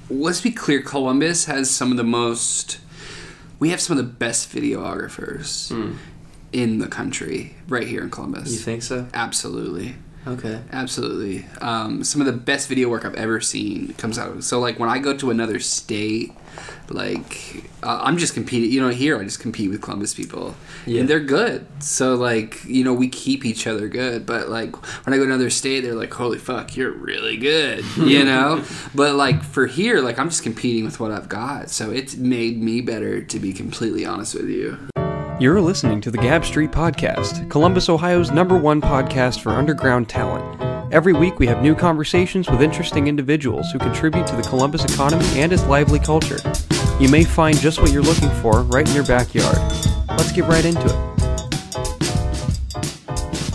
let's be clear, Columbus has some of the most... We have some of the best videographers in the country right here in Columbus. You think so? Absolutely. Okay. Absolutely. Some of the best video work I've ever seen comes out. So, like, when I go to another state, like, I'm just competing. You know, here I just compete with Columbus people. Yeah. And they're good. So, like, you know, we keep each other good. But, like, when I go to another state, they're like, holy fuck, you're really good, you know? But, like, for here, like, I'm just competing with what I've got. So it's made me better, to be completely honest with you. You're listening to the Gab Street Podcast, Columbus, Ohio's #1 podcast for underground talent. Every week we have new conversations with interesting individuals who contribute to the Columbus economy and its lively culture. You may find just what you're looking for right in your backyard. Let's get right into it.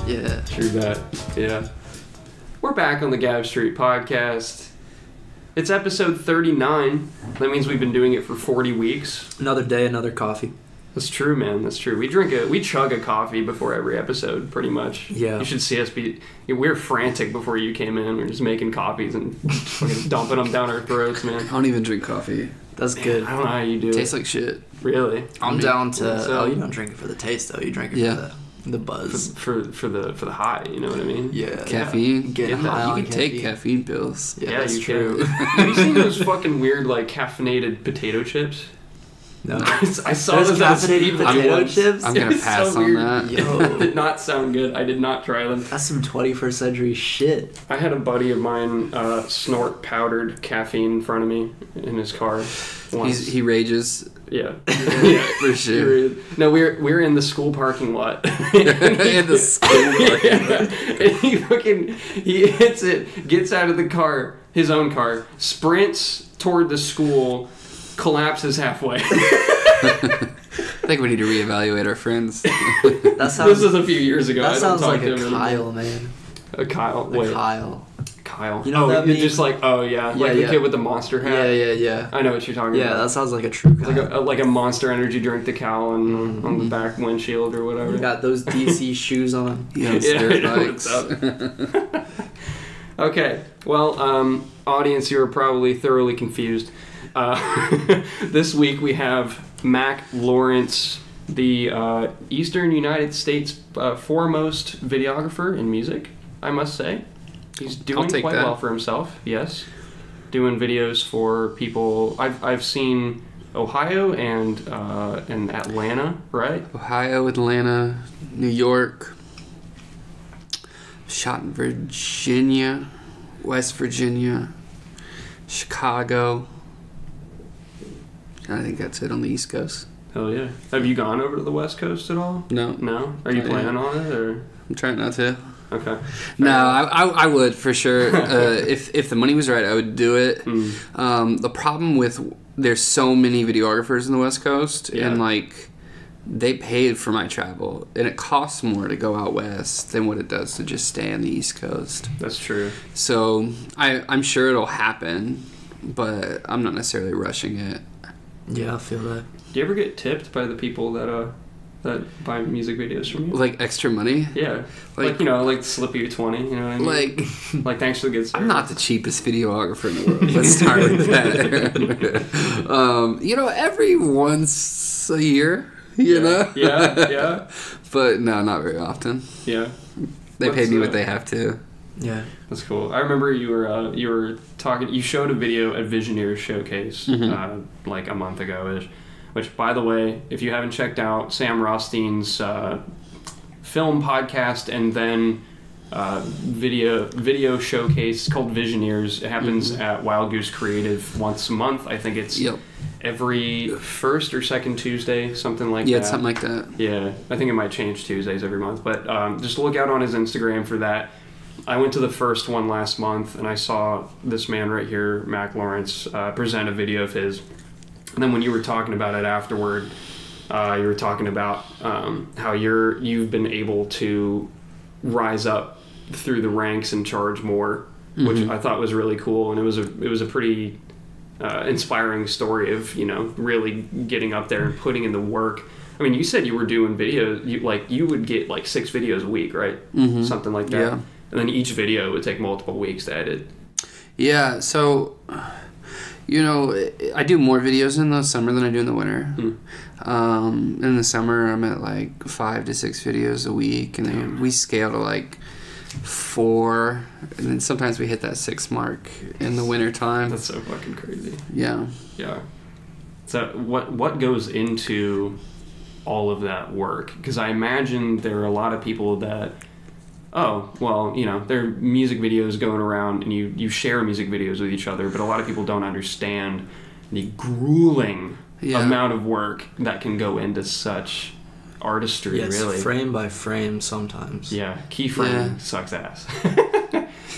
Yeah. True that. Yeah. We're back on the Gab Street Podcast. It's episode 39. That means we've been doing it for 40 weeks. Another day, another coffee. That's true, man. That's true. We chug a coffee before every episode, pretty much. Yeah. You should see us be... We were frantic before you came in. We were just making coffees and fucking dumping them down our throats, man. I don't even drink coffee. That's good. I don't know how you do it. Tastes like shit. Really? I'm down to... Oh, you don't drink it for the taste, though. You drink it for the buzz. For the high, you know what I mean? Yeah. Caffeine. Get high on You can take caffeine pills. Yeah, that's you true. can. Have you seen those fucking weird, like, caffeinated potato chips? No. I saw There's those at a caffeinated speed potato once. chips? I'm going to pass on that. Yo. It did not sound good. I did not try them. That's some 21st century shit. I had a buddy of mine snort powdered caffeine in front of me in his car once. He rages. Yeah. Yeah, for sure. No, we're in the school parking lot. In the school parking lot. And he hits it, gets out of the car, his own car, sprints toward the school, collapses halfway. I think we need to reevaluate our friends. This was a few years ago. That sounds like a Kyle, man. A Kyle. Wait. Kyle. You know that you're just like, oh yeah, like the kid with the monster hat. Yeah. I know what you're talking about. Yeah, that sounds like a true Kyle. Like a Monster Energy drink decal on the back windshield or whatever. You got those DC shoes on. Yeah, what's up? Okay, well, audience, you are probably thoroughly confused. This week we have Mack Lawrence, the Eastern United States foremost videographer in music, I must say. He's doing quite well for himself, yes. Doing videos for people. I've seen Ohio and Atlanta, right? Ohio, Atlanta, New York. Shot in Virginia, West Virginia, Chicago. I think that's it on the East Coast. Hell yeah. Have you gone over to the West Coast at all? No. No? Are you planning on it, or? I'm trying not to. Okay. No, I would for sure. If the money was right, I would do it. The problem with there's so many videographers in the West Coast, and like they paid for my travel, and it costs more to go out west than what it does to just stay on the East Coast. That's true. So I'm sure it'll happen, but I'm not necessarily rushing it. Yeah, I feel that. Do you ever get tipped by the people that buy music videos from you? Like extra money? Yeah. Like you know, like slip you 20, you know what I mean? Like thanks for the good service. I'm not the cheapest videographer in the world. Let's start with that. You know, every once a year, you know? Yeah. But no, not very often. Yeah. They pay me what they have to. Yeah. That's cool. I remember you were talking, you showed a video at Visioneers Showcase like a month ago-ish. Which, by the way, if you haven't checked out Sam Rothstein's film podcast and then video showcase called Visioneers, it happens at Wild Goose Creative once a month. I think it's every first or second Tuesday, something like that. Yeah, it's something like that. Yeah, I think it might change Tuesdays every month. But just look out on his Instagram for that. I went to the first one last month, and I saw this man right here, Mack Lawrence, present a video of his. And then when you were talking about it afterward, you were talking about how you've been able to rise up through the ranks and charge more, which I thought was really cool. And it was a pretty inspiring story of, you know, really getting up there and putting in the work. I mean, you said you were doing videos. You would get like 6 videos a week, right? Something like that. Yeah. And then each video would take multiple weeks to edit. Yeah. So. You know, I do more videos in the summer than I do in the winter. In the summer, I'm at like 5 to 6 videos a week, and then we scale to like 4, and then sometimes we hit that 6 mark in the winter time. That's so fucking crazy. Yeah. Yeah. So what goes into all of that work? Because I imagine there are a lot of people that, oh, well, you know, there are music videos going around and you share music videos with each other, but a lot of people don't understand the grueling amount of work that can go into such artistry, really. Frame by frame sometimes. Yeah, keyframe sucks ass.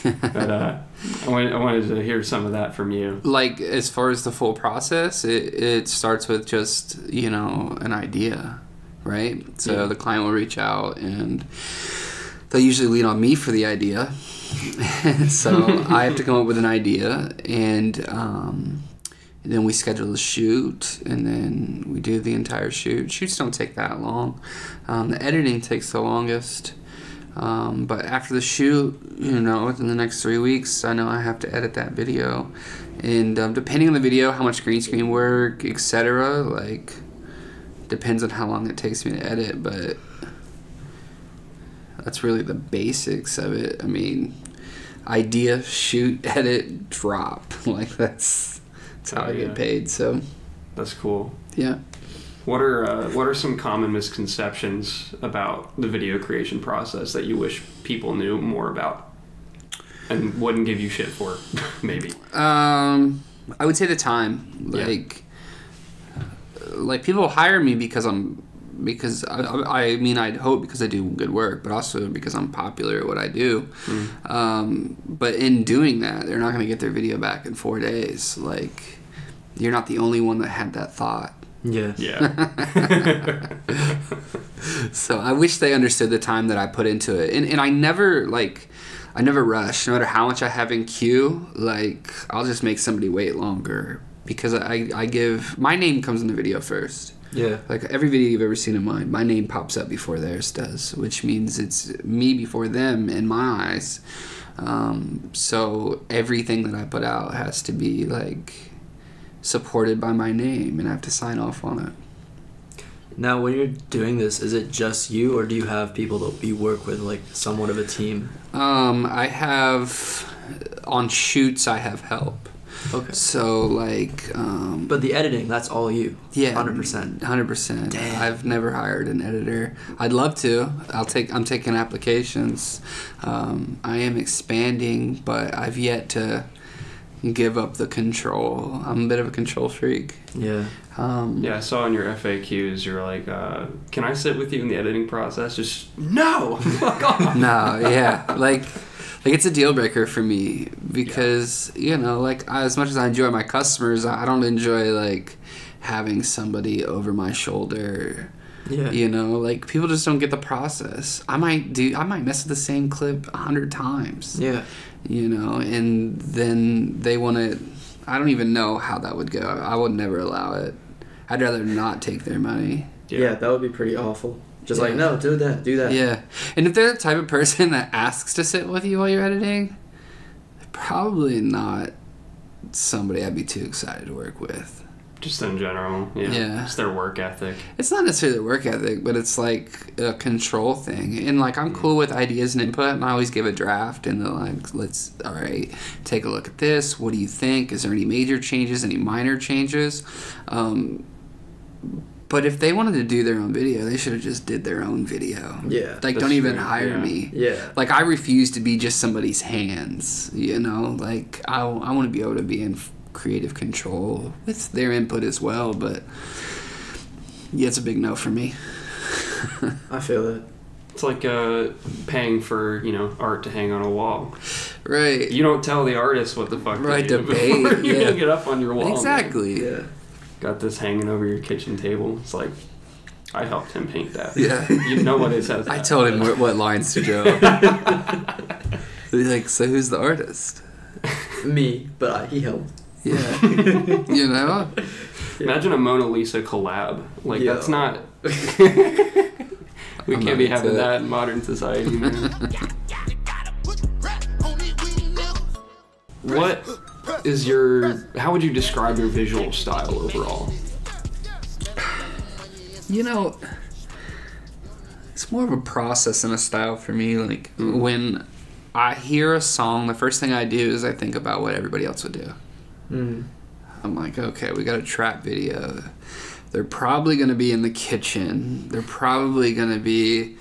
But I wanted to hear some of that from you. Like, as far as the full process, it starts with just, you know, an idea, right? So the client will reach out, and they'll usually lean on me for the idea. So I have to come up with an idea, and then we schedule the shoot, and then we do the entire shoot. Shoots don't take that long. The editing takes the longest. But after the shoot, you know, within the next 3 weeks, I know I have to edit that video. And depending on the video, how much green screen work, etc., like, depends on how long it takes me to edit, but that's really the basics of it. I mean, idea, shoot, edit, drop. Like, that's how I get paid, so. That's cool. Yeah. What are some common misconceptions about the video creation process that you wish people knew more about and wouldn't give you shit for, maybe? I would say the time. Like people hire me because I mean, I'd hope because I do good work, but also because I'm popular at what I do. But in doing that, they're not going to get their video back in 4 days. Like, you're not the only one that had that thought. Yeah. So I wish they understood the time that I put into it. And I never rush. No matter how much I have in queue, like, I'll just make somebody wait longer because I give, my name comes in the video first. Yeah. Like, every video you've ever seen of mine, my name pops up before theirs does, which means it's me before them in my eyes. So everything that I put out has to be, like, supported by my name, and I have to sign off on it. Now, when you're doing this, is it just you, or do you have people that you work with, like somewhat of a team? I have, on shoots, I have help. Okay. So, like, but the editing, that's all you? Yeah. 100%. 100%. Damn. I've never hired an editor. I'd love to. I'm taking applications. I am expanding, but I've yet to give up the control. I'm a bit of a control freak. Yeah. I saw in your FAQs, you're like, can I sit with you in the editing process? Just, no! Fuck off! No, yeah. Like it's a deal breaker for me because, you know, like, as much as I enjoy my customers, I don't enjoy, like, having somebody over my shoulder. Yeah. You know, like, people just don't get the process. I might mess with the same clip 100 times. Yeah. You know, and then they want to, I don't even know how that would go. I would never allow it. I'd rather not take their money. Yeah, that would be pretty awful. Just like, no, do that. Yeah. And if they're the type of person that asks to sit with you while you're editing, they're probably not somebody I'd be too excited to work with. Just in general, yeah. It's their work ethic. It's not necessarily their work ethic, but it's like a control thing. And, like, I'm cool with ideas and input, and I always give a draft, and they're like, all right, take a look at this. What do you think? Is there any major changes, any minor changes? But if they wanted to do their own video, they should have just did their own video. Yeah. Like, don't even hire me. Yeah. Like, I refuse to be just somebody's hands, you know? Like, I want to be able to be in creative control with their input as well, but yeah, it's a big no for me. I feel that. It's like paying for, you know, art to hang on a wall. Right. You don't tell the artist what the fuck right, to do before you hang it up on your wall. Exactly. Man. Yeah. Got this hanging over your kitchen table. It's like, I helped him paint that. Yeah. You know what it says. I told him what lines to draw. Like, so who's the artist? Me, but he helped. Yeah. You know? Imagine a Mona Lisa collab. Like, that's not... we can't be having that in modern society, man. how would you describe your visual style overall? You know, it's more of a process than a style for me. Like, when I hear a song, the first thing I do is I think about what everybody else would do. I'm like, okay, we got a trap video. They're probably going to be in the kitchen. They're probably going to be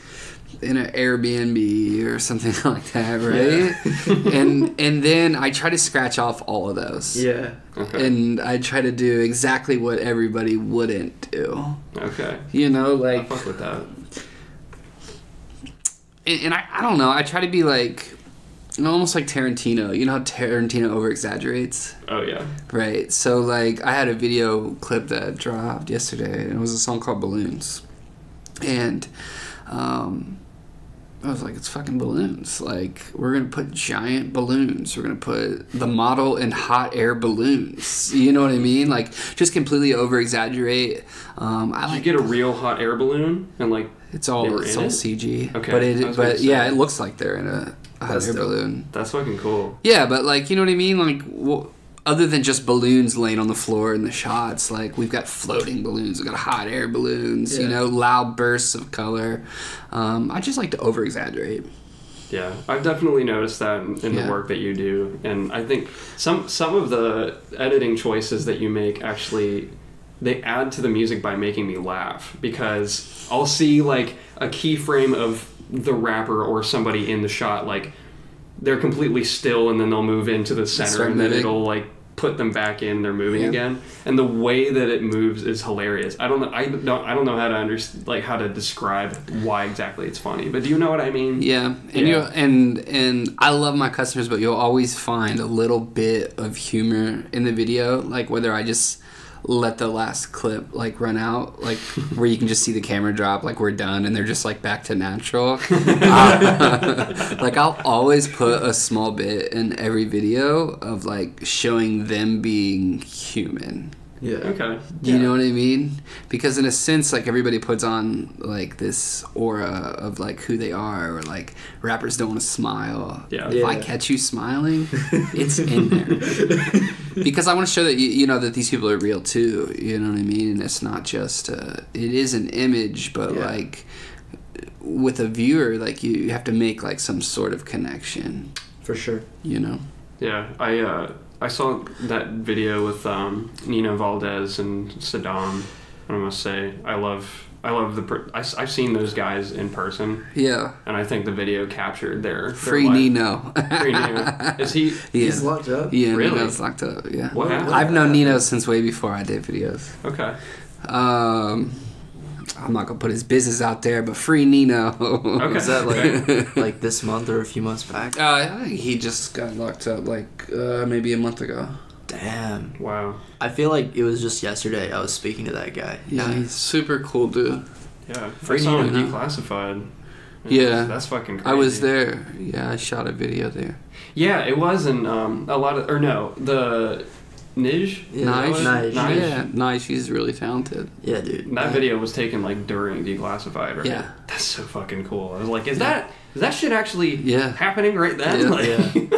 in an Airbnb or something like that, right? Yeah. and then I try to scratch off all of those. Yeah. Okay. And I try to do exactly what everybody wouldn't do. Okay. You know, like... I fuck with that. And I don't know, I try to be like... almost like Tarantino. You know how Tarantino over-exaggerates? Oh, yeah. Right. So, like, I had a video clip that dropped yesterday, and it was a song called Balloons. And, I was like, it's fucking balloons. Like, we're going to put giant balloons. We're going to put the model in hot air balloons. You know what I mean? Like, just completely over-exaggerate. Did you get a real hot air balloon? And, like, it's all CG. Okay. But yeah, it looks like they're in a hot air balloon. That's fucking cool. Yeah, but, like, you know what I mean? Like, other than just balloons laying on the floor in the shots, like, we've got floating balloons, we've got hot air balloons, you know, loud bursts of color. I just like to over-exaggerate. Yeah, I've definitely noticed that in the work that you do. And I think some of the editing choices that you make actually, they add to the music by making me laugh. Because I'll see, like, a keyframe of the rapper or somebody in the shot, like, they're completely still, and then they'll move into the center, and then it'll, like, put them back in. They're moving again, and the way that it moves is hilarious. I don't know how to how to describe why exactly it's funny. But do you know what I mean? Yeah, and and I love my customers, but you'll always find a little bit of humor in the video, like whether I just let the last clip like run out, like where you can just see the camera drop, like we're done and they're just like back to natural. Like I'll always put a small bit in every video of like showing them being human. Yeah. Okay. You know what I mean? Because in a sense, like everybody puts on like this aura of like who they are, or like rappers don't want to smile. Yeah. If I catch you smiling, it's in there. Because I want to show that you know that these people are real too. You know what I mean? And it's not just it is an image, but like with a viewer, like you have to make like some sort of connection. For sure. You know. Yeah. I saw that video with Nina Valdez and Saddam, and I must say I love I've seen those guys in person. Yeah. And I think the video captured their Free life. Nino. Free Nino. Is he? He's locked up. Yeah, really? Nino's locked up. Yeah. What happened? I've known Nino since way before I did videos. Okay. I'm not gonna put his business out there, but free Nino. Okay. Was that like this month or a few months back? I think he just got locked up like maybe a month ago. Damn. Wow. I feel like it was just yesterday I was speaking to that guy. Yeah, he's super cool dude. Yeah. I saw him Declassified. Yeah. That's fucking crazy. I was there. Yeah, I shot a video there. Yeah, it was in a lot of, or no, the Nij? Yeah, Nij. Nij. Yeah, Nij. She's really talented. Yeah, dude. That video was taken like during Declassified, right? Yeah. That's so fucking cool. I was like, is that shit actually happening right then? Yeah. Like,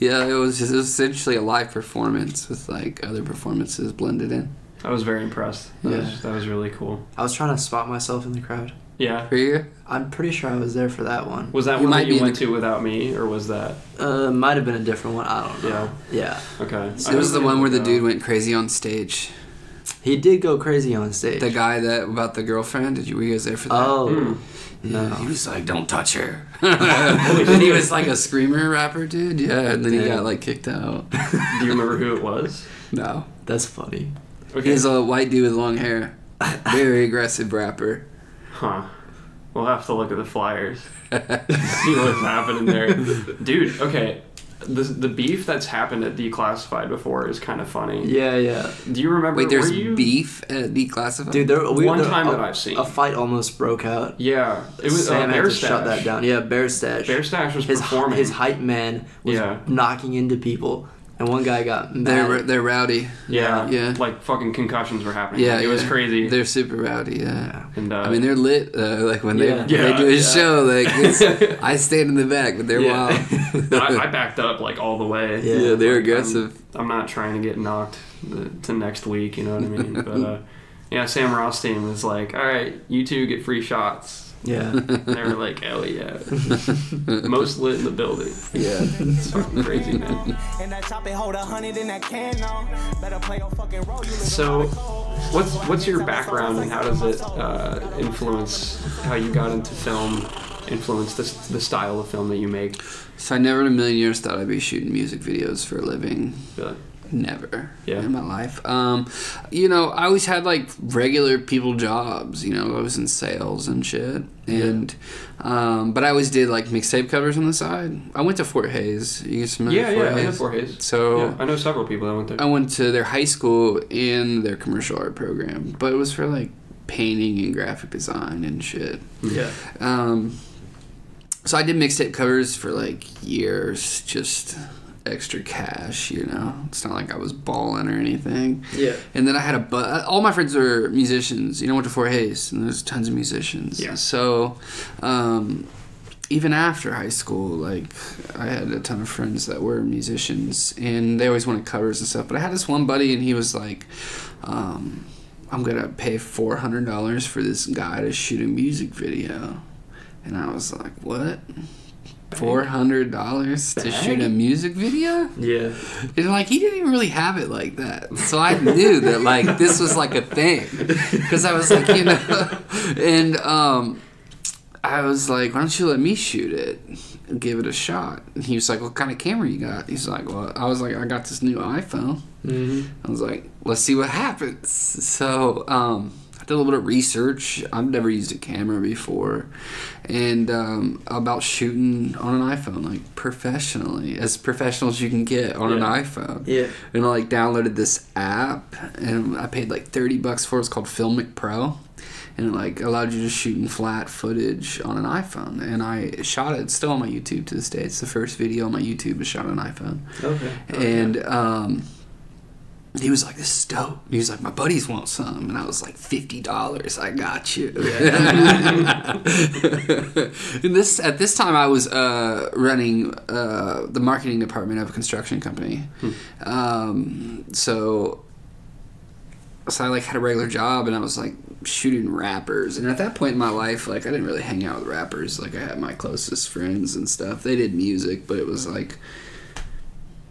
Yeah, it was essentially a live performance with like other performances blended in. I was very impressed. That was really cool. I was trying to spot myself in the crowd. Yeah. Were you? I'm pretty sure I was there for that one. Was that one that you went to without me, or was that? Might have been a different one. I don't know. Yeah. Okay. It was the one where the dude went crazy on stage. He did go crazy on stage. The guy that about the girlfriend. Were you guys there for that? Oh. No. He was like, "Don't touch her." And he was like a screamer rapper, dude. Yeah, and then he got like kicked out. Do you remember who it was? No. That's funny. Okay. He's a white dude with long hair. Very aggressive rapper. Huh. We'll have to look at the flyers. See what's happening there. Dude, okay. The beef that's happened at Declassified before is kind of funny. Yeah. Do you remember? Wait, there's beef at Declassified? Dude, one time that I've seen. A fight almost broke out. Yeah. It was Sam had Bear to Stash. shut that down. Yeah, Bear Stash. Bear Stash was his performing. His hype man was knocking into people, And one guy got mad. They're rowdy. Yeah. Like fucking concussions were happening. Yeah, it was crazy. They're super rowdy. Yeah. And I mean, they're lit. Like when they do a show, like I stand in the back, but they're wild. I backed up like all the way. Yeah, they're aggressive. I'm not trying to get knocked to next week. You know what I mean? But yeah, Sam Rothstein was like, "All right, you two get free shots." Yeah. They were like, hell yeah. Most lit in the building. Yeah. It's fucking crazy, man. So, what's your background and how does it influence how you got into film, influence the style of film that you make? So I never in a million years thought I'd be shooting music videos for a living. Really? Never in my life. You know, I always had like regular people jobs. You know, I was in sales and shit, and but I always did like mixtape covers on the side. I went to Fort Hays. You guys familiar? Yeah, I know Fort Hays. So I know several people that went there. I went to their high school and their commercial art program, but it was for like painting and graphic design and shit. Yeah. So I did mixtape covers for like years, just extra cash, you know. It's not like I was balling or anything. Yeah. And then I had all my friends were musicians. You know, I went to Fort Hays, and there's tons of musicians. Yeah. So, even after high school, like, I had a ton of friends that were musicians, and they always wanted covers and stuff. But I had this one buddy, and he was like, I'm gonna pay $400 for this guy to shoot a music video. And I was like, what? $400 to shoot a music video? Yeah. And like, he didn't even really have it like that. So I knew that like this was like a thing. Because I was like, you know, and I was like, why don't you let me shoot it and give it a shot? And he was like, what kind of camera you got? He's like, well, I was like, I got this new iPhone. Mm-hmm. I was like, let's see what happens. So I did a little bit of research. I've never used a camera before, and about shooting on an iPhone, like professionally, as professional as you can get on an iPhone. Yeah. And I like downloaded this app, and I paid like $30 for it. It's called Filmic Pro, and it like allowed you to shoot in flat footage on an iPhone. And I shot it. It's still on my YouTube to this day. It's the first video on my YouTube was shot on an iPhone. Okay. And he was like, this is dope. He was like, my buddies want some. And I was like, $50, I got you. Yeah. And at this time, I was running the marketing department of a construction company. So I like had a regular job, and I was like shooting rappers. And at that point in my life, like I didn't really hang out with rappers. Like I had my closest friends and stuff. They did music, but it was like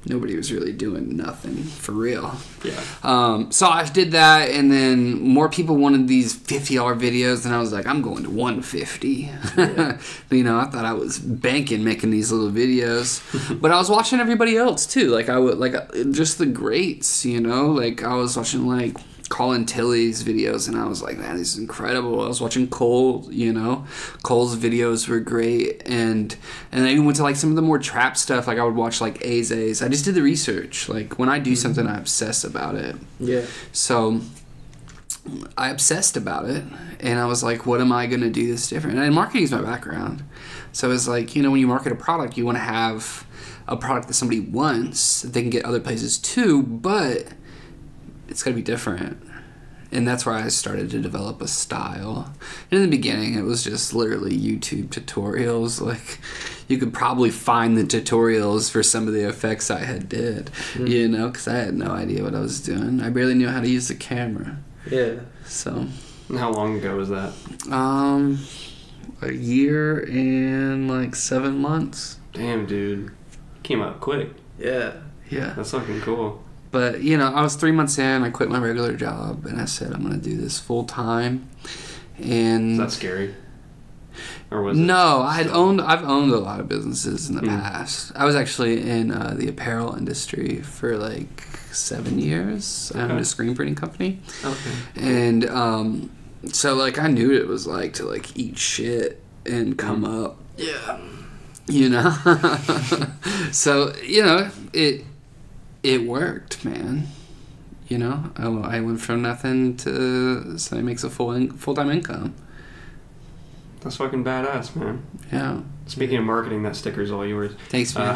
nobody was really doing nothing for real. Yeah. So I did that, and then more people wanted these $50 videos, and I was like, I'm going to $150. Yeah. You know, I thought I was banking making these little videos, but I was watching everybody else too. Like I would just the greats, you know. Like I was watching like Colin Tilley's videos, and I was like, man, this is incredible. I was watching Cole, you know. Cole's videos were great, and I even went to like some of the more trap stuff. Like I would watch like A's. I just did the research. Like when I do something, I obsess about it. Yeah. So I obsessed about it, and I was like, what am I going to do this different? And marketing is my background. So it's like, you know, when you market a product, you want to have a product that somebody wants that they can get other places too, but it's got to be different. And that's where I started to develop a style. And in the beginning, it was just literally YouTube tutorials. Like, you could probably find the tutorials for some of the effects I had did, you know, because I had no idea what I was doing. I barely knew how to use the camera. Yeah. So. And how long ago was that? A year and like 7 months. Damn, dude. Came up quick. Yeah. Yeah. That's fucking cool. But, you know, I was 3 months in, I quit my regular job, and I said, I'm going to do this full time. And is that scary? Or was no, I've owned a lot of businesses in the past. I was actually in the apparel industry for like 7 years. I owned a screen printing company. Okay. And so like I knew what it was like to like eat shit and come up. Yeah. You know? So, you know, it worked, man. You know, I went from nothing to somebody makes a full-time income. That's fucking badass, man. Yeah. Speaking of marketing, that sticker's all yours. Thanks, man.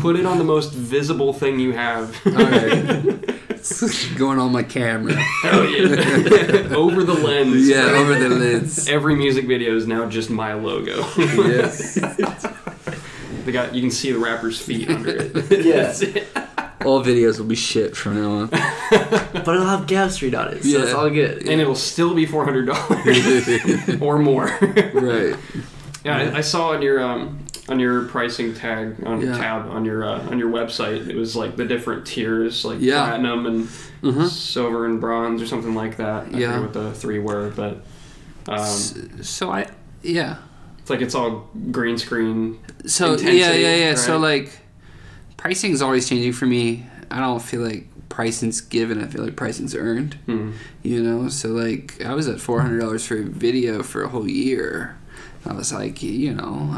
Put it on the most visible thing you have. All right. It's going on my camera. Hell yeah. Over the lens. Yeah, over the lens. Every music video is now just my logo. Yes. You can see the rapper's feet under it. Yeah. All videos will be shit from now on. But it'll have Gap Street on it, so Yeah. it's all good. And it'll still be $400 or more. Right. Yeah, I saw on your pricing tab on your website, it was like the different tiers, like platinum and silver and bronze or something like that. I forget what the three were, but it's like it's all green screen. So intensity, right? So right? like pricing is always changing for me. I don't feel like pricing's given. I feel like pricing's earned. You know, so like I was at $400 for a video for a whole year. I was like, you know,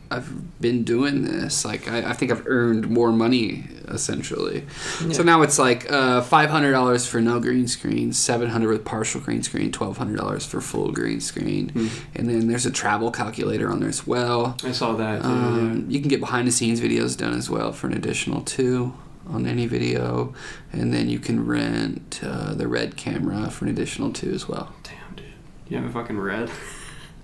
I've been doing this. Like, I think I've earned more money, essentially. Yeah. So now it's like $500 for no green screen, $700 with partial green screen, $1,200 for full green screen. And then there's a travel calculator on there as well. I saw that, too. You can get behind-the-scenes videos done as well for an additional $2 on any video. And then you can rent the Red camera for an additional $2 as well. Damn, dude. You have a fucking Red?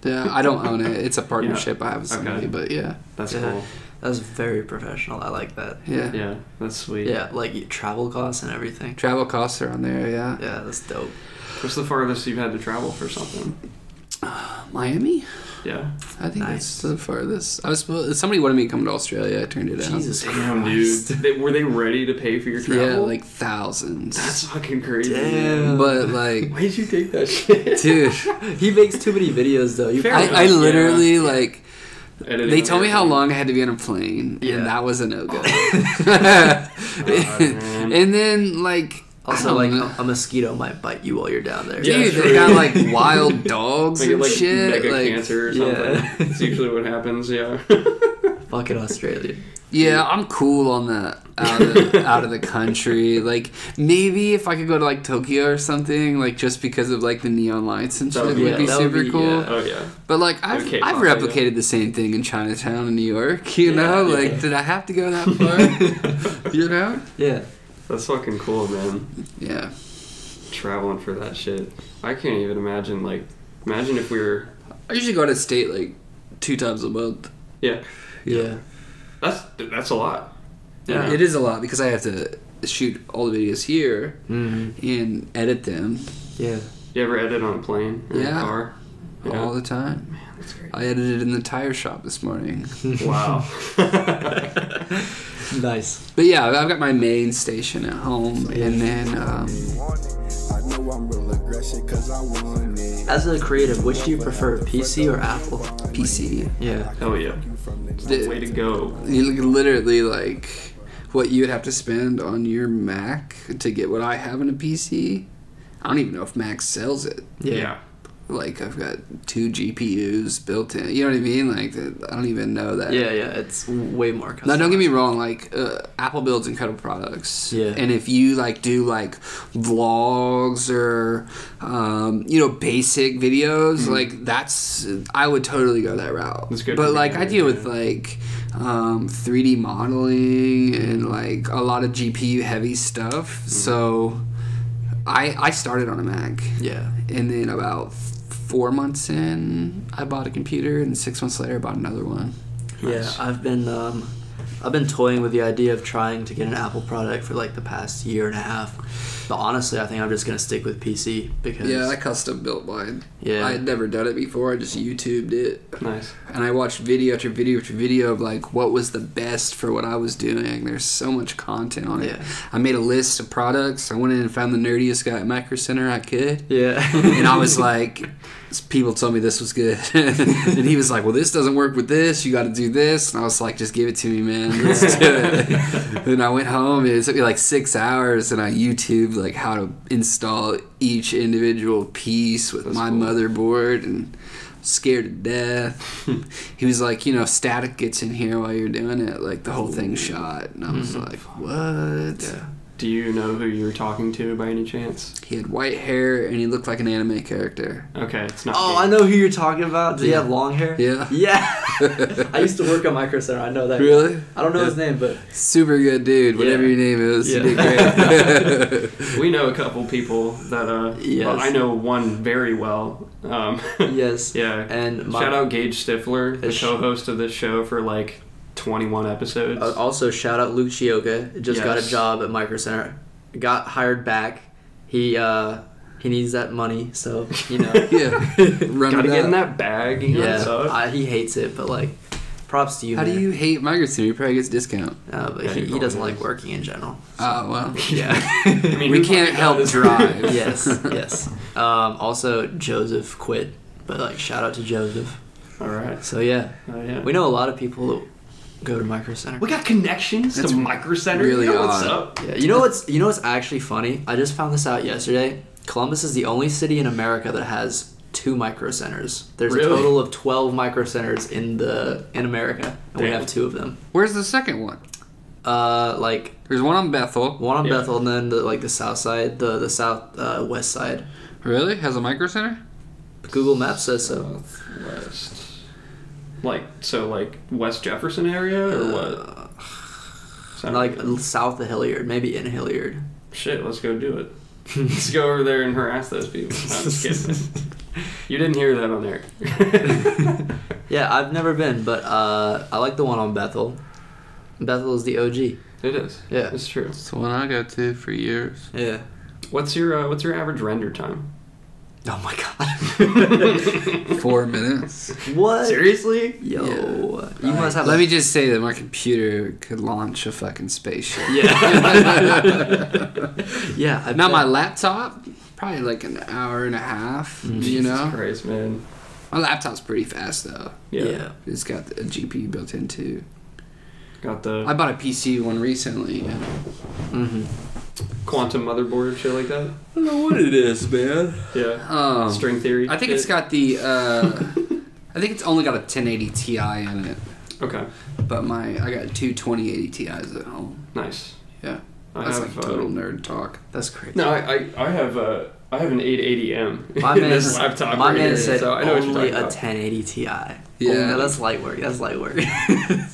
Yeah, I don't own it. It's a partnership I have with somebody, but yeah. That's cool. That's very professional. I like that. Yeah. Yeah, that's sweet. Yeah, like travel costs and everything. Travel costs are on there, yeah. Yeah, that's dope. What's the farthest you've had to travel for something? Miami? Yeah. I think that's the farthest. Somebody wanted me to come to Australia. I turned it down. Jesus Damn, Christ. dude. Were they ready to pay for your travel? Yeah, like thousands. That's fucking crazy. Damn. But like, why'd you take that shit? dude, He makes too many videos though. I literally like. Editing They told me how long I had to be on a plane, and that was a no-go. And then like. Also, like, a mosquito might bite you while you're down there. Dude, they got, like, wild dogs and like shit. Mega like, cancer or something. Yeah. It's usually what happens, yeah. Fucking Australia. Yeah, I'm cool on that out of the country. Like, maybe if I could go to, like, Tokyo or something, like, just because of, like, the neon lights and shit, would be super cool. Oh, yeah. But, like, I've replicated the same thing in Chinatown in New York, you know? Like, did I have to go that far? You know? Yeah. That's fucking cool, man. Yeah. Traveling for that shit. I can't even imagine, like, imagine if we were... I usually go out of state, like, 2 times a month. Yeah. Yeah. That's a lot. Yeah. It is a lot because I have to shoot all the videos here and edit them. Yeah. You ever edit on a plane or a car? Yeah. All the time. Man, that's great. I edited in the tire shop this morning. Wow. Nice. But yeah, I've got my main station at home, and then as a creative, which do you prefer, PC or Apple? PC. Yeah. Oh yeah. Way to go. You literally like what you would have to spend on your Mac to get what I have in a PC. I don't even know if Mac sells it. Yeah. Like, I've got 2 GPUs built in. You know what I mean? Like, I don't even know that. Yeah, it's way more customized. Now, don't get me wrong. Like, Apple builds incredible products. Yeah. And if you, like, do, like, vlogs or, you know, basic videos, like, that's... I would totally go that route. That's good. But, like, I deal with, like... 3D modeling and, like, a lot of GPU-heavy stuff. So, I started on a Mac. Yeah. And then about 4 months in, I bought a computer, and 6 months later, I bought another one. Yeah, Nice. I've been toying with the idea of trying to get an Apple product for like the past year and a half. But honestly, I think I'm just gonna stick with PC because Yeah, I custom built mine. Yeah. I had never done it before. I just YouTubed it. Nice. And I watched video after video after video of like what was the best for what I was doing. There's so much content on it. Yeah. I made a list of products. I went in and found the nerdiest guy at Microcenter I could. Yeah. And I was like, people told me this was good. And he was like, well, this doesn't work with this. You got to do this. And I was like, just give it to me, man. Let's do it. And I went home, and it took me like 6 hours, and I YouTubed like how to install each individual piece with my motherboard, and scared to death. He was like, you know, if static gets in here while you're doing it, like the whole thing's shot. And I was like, what? Yeah. Do you know who you're talking to by any chance? He had white hair and he looked like an anime character. Okay, it's not. Oh, me. I know who you're talking about. Does he have long hair? Yeah. Yeah. I used to work at Microcenter. I know that. Really? I don't know his name, but Super good dude. Whatever Yeah. your name is, Yeah. you did great. We know a couple people that. Yes. Well, I know one very well. yes. Yeah. And Shout out Gage Stifler, the co-host of this show for like 21 episodes. Also, shout out Luke Chioka. Just got a Yes. job at Microcenter. Got hired back. He needs that money, so you know. Yeah. Run Gotta it get up. in that bag. You know what's up? He hates it, but like, props to you. How man. do you hate Microcenter? He probably gets a discount. But Yeah, he he doesn't probably like working in general. Oh, well. Yeah. I mean, We who can't fucking help does? drive. yes. Also, Joseph quit, but like, shout out to Joseph. All right. So yeah, Yeah. we know a lot of people that go to Microcenter. We got connections That's to Microcenter. really you know what's odd. up? Yeah, you know what's actually funny? I just found this out yesterday. Columbus is the only city in America that has 2 Microcenters. There's Really? a total of 12 Microcenters in America, and we Damn. have 2 of them. Where's the second one? Like There's one on Bethel. one on Yeah. Bethel, and then the south side, the south west side. Really? Has a Microcenter? Google Maps says so. Southwest. Like West Jefferson area or what? Sound Like good. south of Hilliard, maybe in Hilliard. Shit, let's go do it. Let's go over there and harass those people. No, I'm just kidding. You didn't hear that on there. Yeah, I've never been, but I like the one on Bethel. Bethel is the OG. It is. Yeah. It's true. It's the one I go to for years. Yeah. What's your average render time? Oh my god. 4 minutes. What? Seriously? Yo, Yeah. you must have. Let me just say that my computer could launch a fucking spaceship. Yeah. Yeah. I Now bet. my laptop, probably like an hour and a half. You Jesus know, Christ, man. my laptop's pretty fast though. Yeah. It's got a GPU built in too. Got the I bought a PC one recently. And Mm-hmm. quantum motherboard, shit like that. I don't know what it is, man. Yeah. String theory. I think it's shit. got the. I think it's only got a 1080 Ti in it, Okay. but I got 2 2080 Ti's at home. Nice. Yeah, I that's have like total nerd talk. That's crazy. No, I have an 880M My in man, this laptop. my right man here, said so I know what you're only talking a about. 1080 Ti. Yeah. Oh, that's light work. That's light work.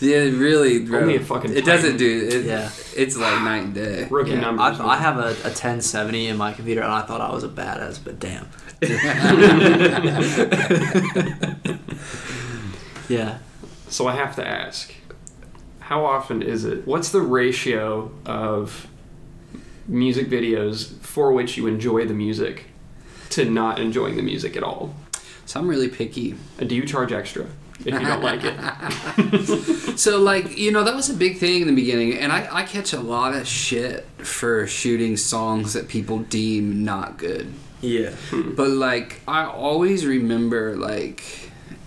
Yeah, really, bro. Only a fucking It doesn't, Titan. dude. Yeah. It's like night and day. Rookie Yeah, numbers. I have a 1070 in my computer, and I thought I was a badass, but damn. Yeah. So I have to ask, how often is it? What's the ratio of music videos for which you enjoy the music to not enjoying the music at all? So I'm really picky. And do you charge extra if you don't like it? So, like, you know, that was a big thing in the beginning, and I catch a lot of shit for shooting songs that people deem not good. Yeah. But, like, I always remember, like,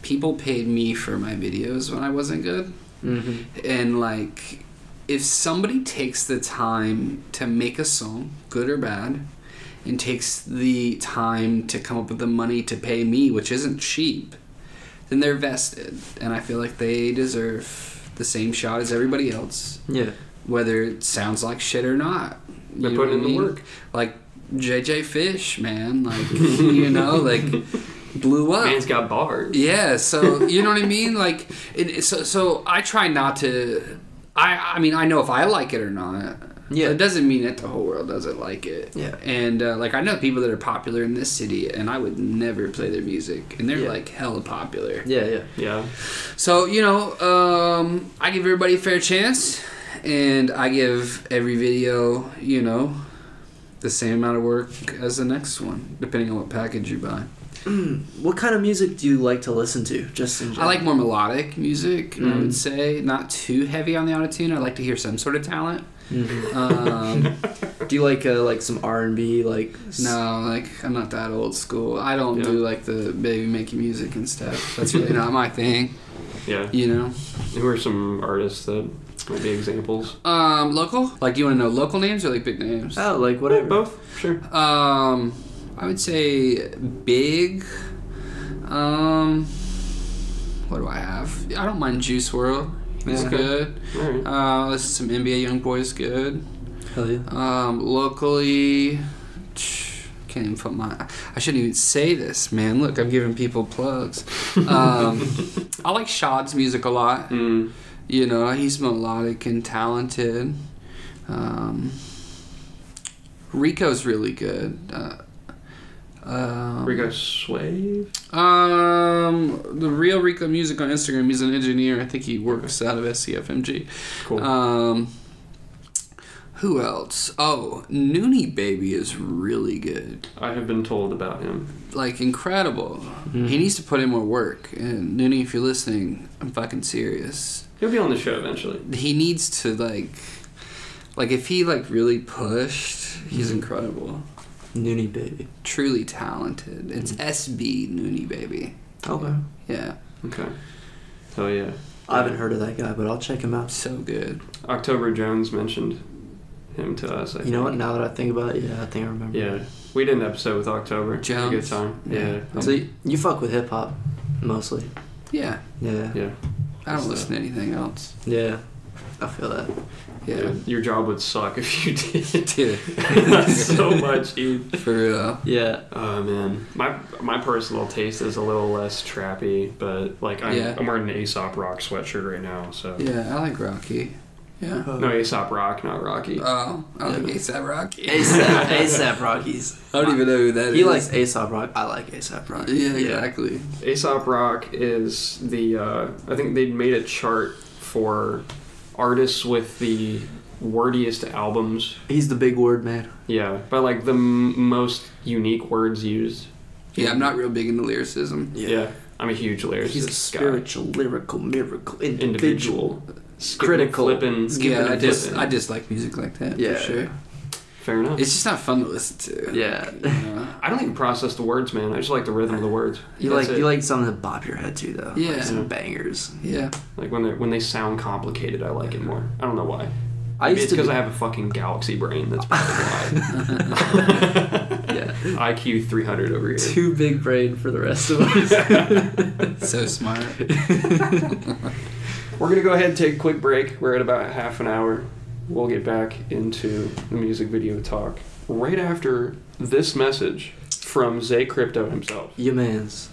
people paid me for my videos when I wasn't good. Mm-hmm. And, like, if somebody takes the time to make a song, good or bad, and takes the time to come up with the money to pay me, which isn't cheap, then they're vested. And I feel like they deserve the same shot as everybody else, Yeah. whether it sounds like shit or not. They're You know putting what in I the mean? work. Like JJ Fish, man. Like, you know, like, blew up. Man's got bars. Yeah, so you know what I mean. Like, so I try not to. I mean, I know if I like it or not. Yeah. It doesn't mean that the whole world doesn't like it. Yeah. And like, I know people that are popular in this city, and I would never play their music, and they're Yeah. like hella popular. Yeah. Yeah. So you know, I give everybody a fair chance, and I give every video, you know, the same amount of work as the next one, depending on what package you buy. What kind of music do you like to listen to? Just in I general. like more melodic music, I would say. Not too heavy on the autotune. I like to hear some sort of talent. Do you like some R&B? No, like, I'm not that old school. I don't Yeah. do, like, the baby making music and stuff. That's really not my thing, Yeah. you know? Who are some artists that might be examples? Local? Like, do you want to know local names or, like, big names? Oh, like whatever. Both. Sure. I would say big. What do I have? I don't mind Juice WRLD. He's Yeah. good. All right. Listen to some NBA YoungBoy is good. Hell yeah. Locally, can't even put I shouldn't even say this, man. Look, I'm giving people plugs. I like Shad's music a lot. You know, he's melodic and talented. Rico's really good. Rico Swave? The real Rico music on Instagram. He's an engineer. I think he works out of SCFMG. Cool. Who else? Oh, Noonie Baby is really good. I have been told about him. Like, incredible. He needs to put in more work. And Noonie, if you're listening, I'm fucking serious. He'll be on the show eventually. He needs to, like if he, really pushed, he's incredible. Noonie Baby. Truly talented. It's SB Noonie Baby. Okay. Yeah. Okay. Hell yeah. I haven't heard of that guy, but I'll check him out. So good. October Jones mentioned him to us, I think. You know what? Now that I think about it, yeah, I think I remember. Yeah. We did an episode with October. Jones. It was a good time. Yeah. So you fuck with hip-hop, mostly. Yeah. Yeah. Yeah. I don't listen to anything else. Yeah. I feel that. Yeah. Dude, your job would suck if you did. Dude. So much, dude. For real. Yeah. Oh, man. My personal taste is a little less trappy, but, I'm wearing an Aesop Rock sweatshirt right now, so. Yeah, I like Rocky. Yeah. No, Aesop Rock, not Rocky. Oh, I like A$AP Rocky. A$AP Rockies. I don't even know who that is. He likes A$AP Rock. I like A$AP Rock. Yeah, exactly. Aesop Rock is the, I think they made a chart for artists with the wordiest albums. He's the big word man. Yeah, but the most unique words used. Yeah, I'm not real big into lyricism. Yeah, I'm a huge lyricist. He's a spiritual, lyrical, miracle, individual. Critical. Yeah, I just like music like that. Yeah, for sure. Fair enough. It's just not fun to listen to. Yeah. I don't even process the words, man. I just like the rhythm of the words. You like something to bop your head to, though. Yeah. Like some bangers. Yeah. Like when they sound complicated, I like it more. I don't know why. It's because I have a fucking galaxy brain. That's probably why. Yeah. IQ 300 over here. Too big brain for the rest of us. So smart. We're going to go ahead and take a quick break. We're at about half an hour. We'll get back into the music video talk right after this message from Zay Crypto himself. Your mans.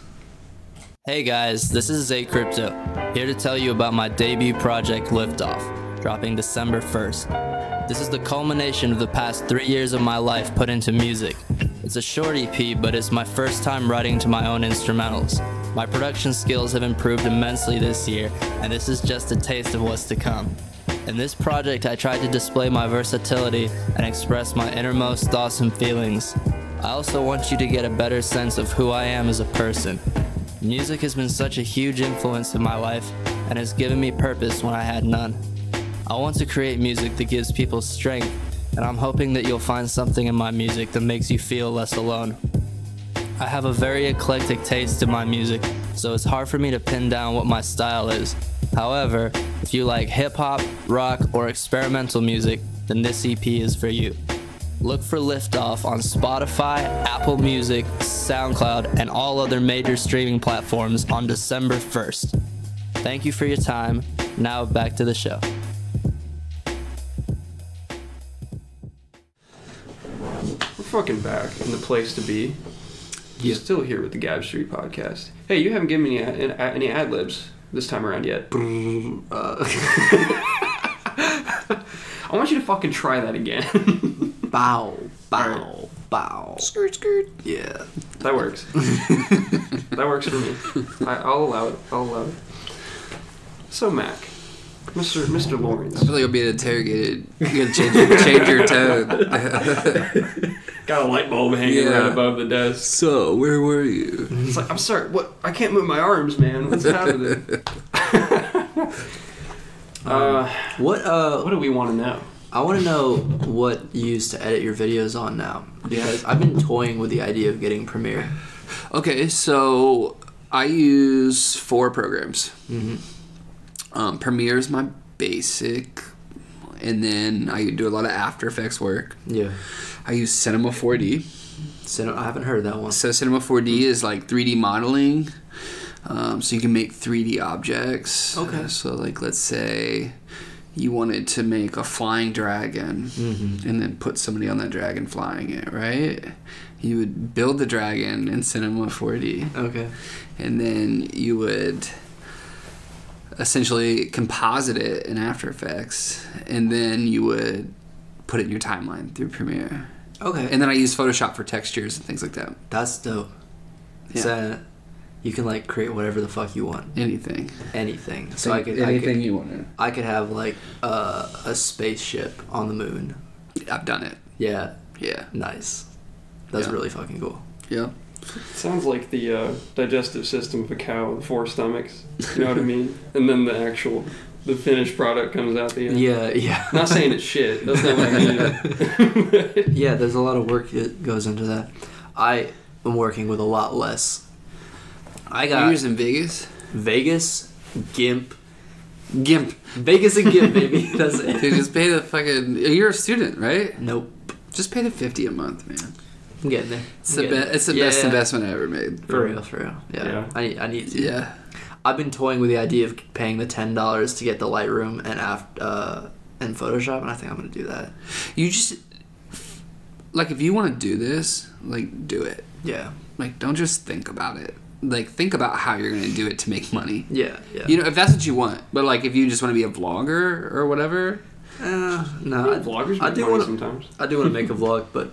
Hey guys, this is Zay Crypto, here to tell you about my debut project Liftoff, dropping December 1st. This is the culmination of the past 3 years of my life put into music. It's a short EP, but it's my first time writing to my own instrumentals. My production skills have improved immensely this year, and this is just a taste of what's to come. In this project, I tried to display my versatility and express my innermost thoughts and feelings. I also want you to get a better sense of who I am as a person. Music has been such a huge influence in my life and has given me purpose when I had none. I want to create music that gives people strength, and I'm hoping that you'll find something in my music that makes you feel less alone. I have a very eclectic taste in my music, so it's hard for me to pin down what my style is. However, if you like hip-hop, rock, or experimental music, then this EP is for you. Look for Liftoff on Spotify, Apple Music, SoundCloud, and all other major streaming platforms on December 1st. Thank you for your time. Now back to the show. We're fucking back in the place to be. You're still here with the Gab Street podcast. Hey, you haven't given me any Adlibs this time around yet. I want you to fucking try that again. Bow, bow, Right. bow. Skirt, skirt. Yeah. That works. That works for me. I'll allow it. I'll allow it. So, Mac, Mr. Lawrence. I feel like I'll be interrogated. You gotta change your tone. Got a light bulb hanging right above the desk. So, where were you? It's like, I'm sorry, what? I can't move my arms, man. What's happening? What do we want to know? I want to know what you use to edit your videos on now, because I've been toying with the idea of getting Premiere. Okay, so I use 4 programs. Premiere is my basic, and then I do a lot of After Effects work. Yeah. I use Cinema 4D. I haven't heard of that one. So Cinema 4D is like 3D modeling, so you can make 3D objects. Okay. So like, let's say you wanted to make a flying dragon and then put somebody on that dragon flying it, right? You would build the dragon in Cinema 4D. Okay. And then you would essentially composite it in After Effects, and then you would put it in your timeline through Premiere. Okay. And then I use Photoshop for textures and things like that. That's dope. Yeah. So you can like create whatever the fuck you want. Anything. So anything you want. I could have like a spaceship on the moon. I've done it. Yeah. Yeah. Nice. That's really fucking cool. Yeah. Sounds like the digestive system of a cow with 4 stomachs. You know what I mean? And then the finished product comes out the end. Yeah. Not saying it's shit. That's not what I mean. Yeah, there's a lot of work that goes into that. I am working with a lot less. You're using Vegas? Vegas, GIMP. Vegas and GIMP, baby. That's it. Dude, just pay the fucking... You're a student, right? Nope. Just pay the $50 a month, man. I'm getting there. It's the best investment I ever made. For real. Yeah. I need to. Yeah. I've been toying with the idea of paying the $10 to get the Lightroom and Photoshop, and I think I'm going to do that. You just... Like, if you want to do this, like, do it. Yeah. Like, don't just think about it. Like, think about how you're going to do it to make money. Yeah. You know, if that's what you want. But, like, if you just want to be a vlogger or whatever... No. Vloggers make money sometimes. I do want to make a vlog, but...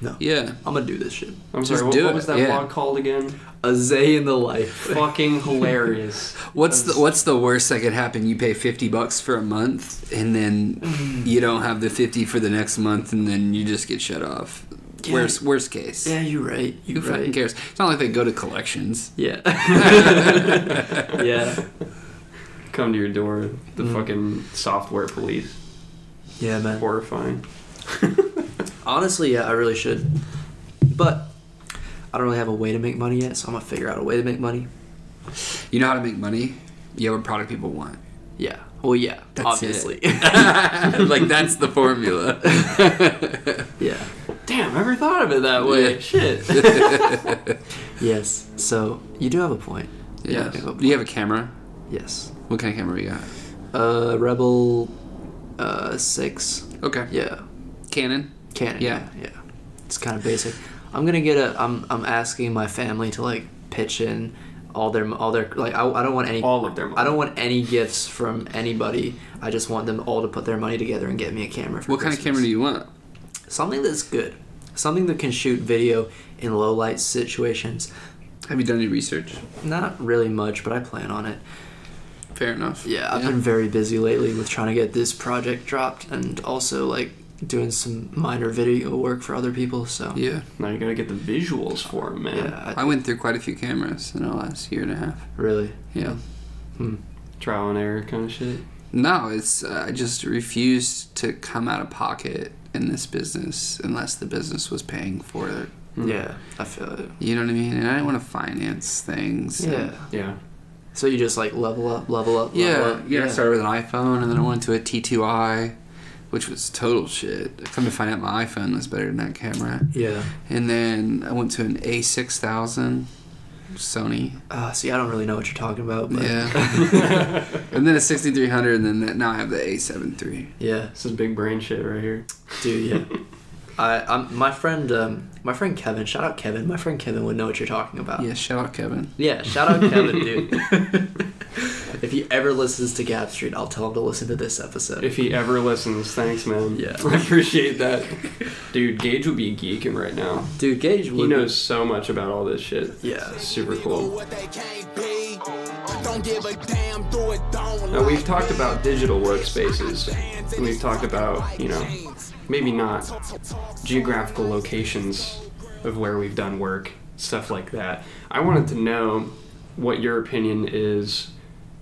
No. Yeah. I'm going to do this shit. I'm sorry, what was that vlog called again? A Zay in the Life. Fucking hilarious. What's the worst that could happen? You pay $50 for a month, and then you don't have the 50 for the next month, and then you just get shut off. Yeah. Worst case. Yeah, you're right. Who fucking cares? It's not like they go to collections. Yeah. Yeah. Come to your door, the fucking software police. Yeah, man. Horrifying. Honestly, yeah, I really should. But I don't really have a way to make money yet, so I'm going to figure out a way to make money. You know how to make money? You have a product people want. Yeah. Well, yeah, That's obviously. Like, that's the formula. Yeah. Damn, I never thought of it that way. Yeah. Shit. Yes. So, you do have a point. Yeah. Do you have a camera? Yes. What kind of camera you got? Rebel 6. Okay. Yeah. Canon? Canon. Yeah. Yeah. It's kind of basic. I'm gonna get I'm asking my family to like pitch in all their like I don't want any all of their money. I don't want any gifts from anybody. I just want them all to put their money together and get me a camera for What kind of camera do you want? Something that's good. Something that can shoot video in low light situations. Have you done any research? Not really much, but I plan on it. Fair enough. Yeah, I've been very busy lately with trying to get this project dropped and also like doing some minor video work for other people, so Yeah. Now you gotta get the visuals for them, man. yeah. I went through quite a few cameras in the last year and a half. Really? Yeah. Trial and error kind of shit. No, it's I just refused to come out of pocket in this business unless the business was paying for it. Yeah, I feel it. You know what I mean? And I didn't want to finance things. Yeah. Yeah. So you just like level up. Yeah. I started with an iPhone, and then I went to a T2i, which was total shit. Come to find out, my iPhone was better than that camera. Yeah. And then I went to an A6000 Sony. See, I don't really know what you're talking about, but Yeah. And then a 6300, and then now I have the A7 III. yeah, This is big brain shit right here. dude, yeah. I'm my friend Kevin. Shout out Kevin. My friend Kevin would know what you're talking about. Yeah, shout out Kevin. Yeah, shout out Kevin, dude. If he ever listens to Gap Street, I'll tell him to listen to this episode. If he ever listens, thanks, man. Yeah. I appreciate that. Dude, Gage would be geeking right now. Dude, Gage would. He knows so much about all this shit. Yeah. It's super cool. Don't give a damn, do it, don't. Now, we've talked about digital workspaces, and we've talked about, maybe not geographical locations of where we've done work, stuff like that. I wanted to know what your opinion is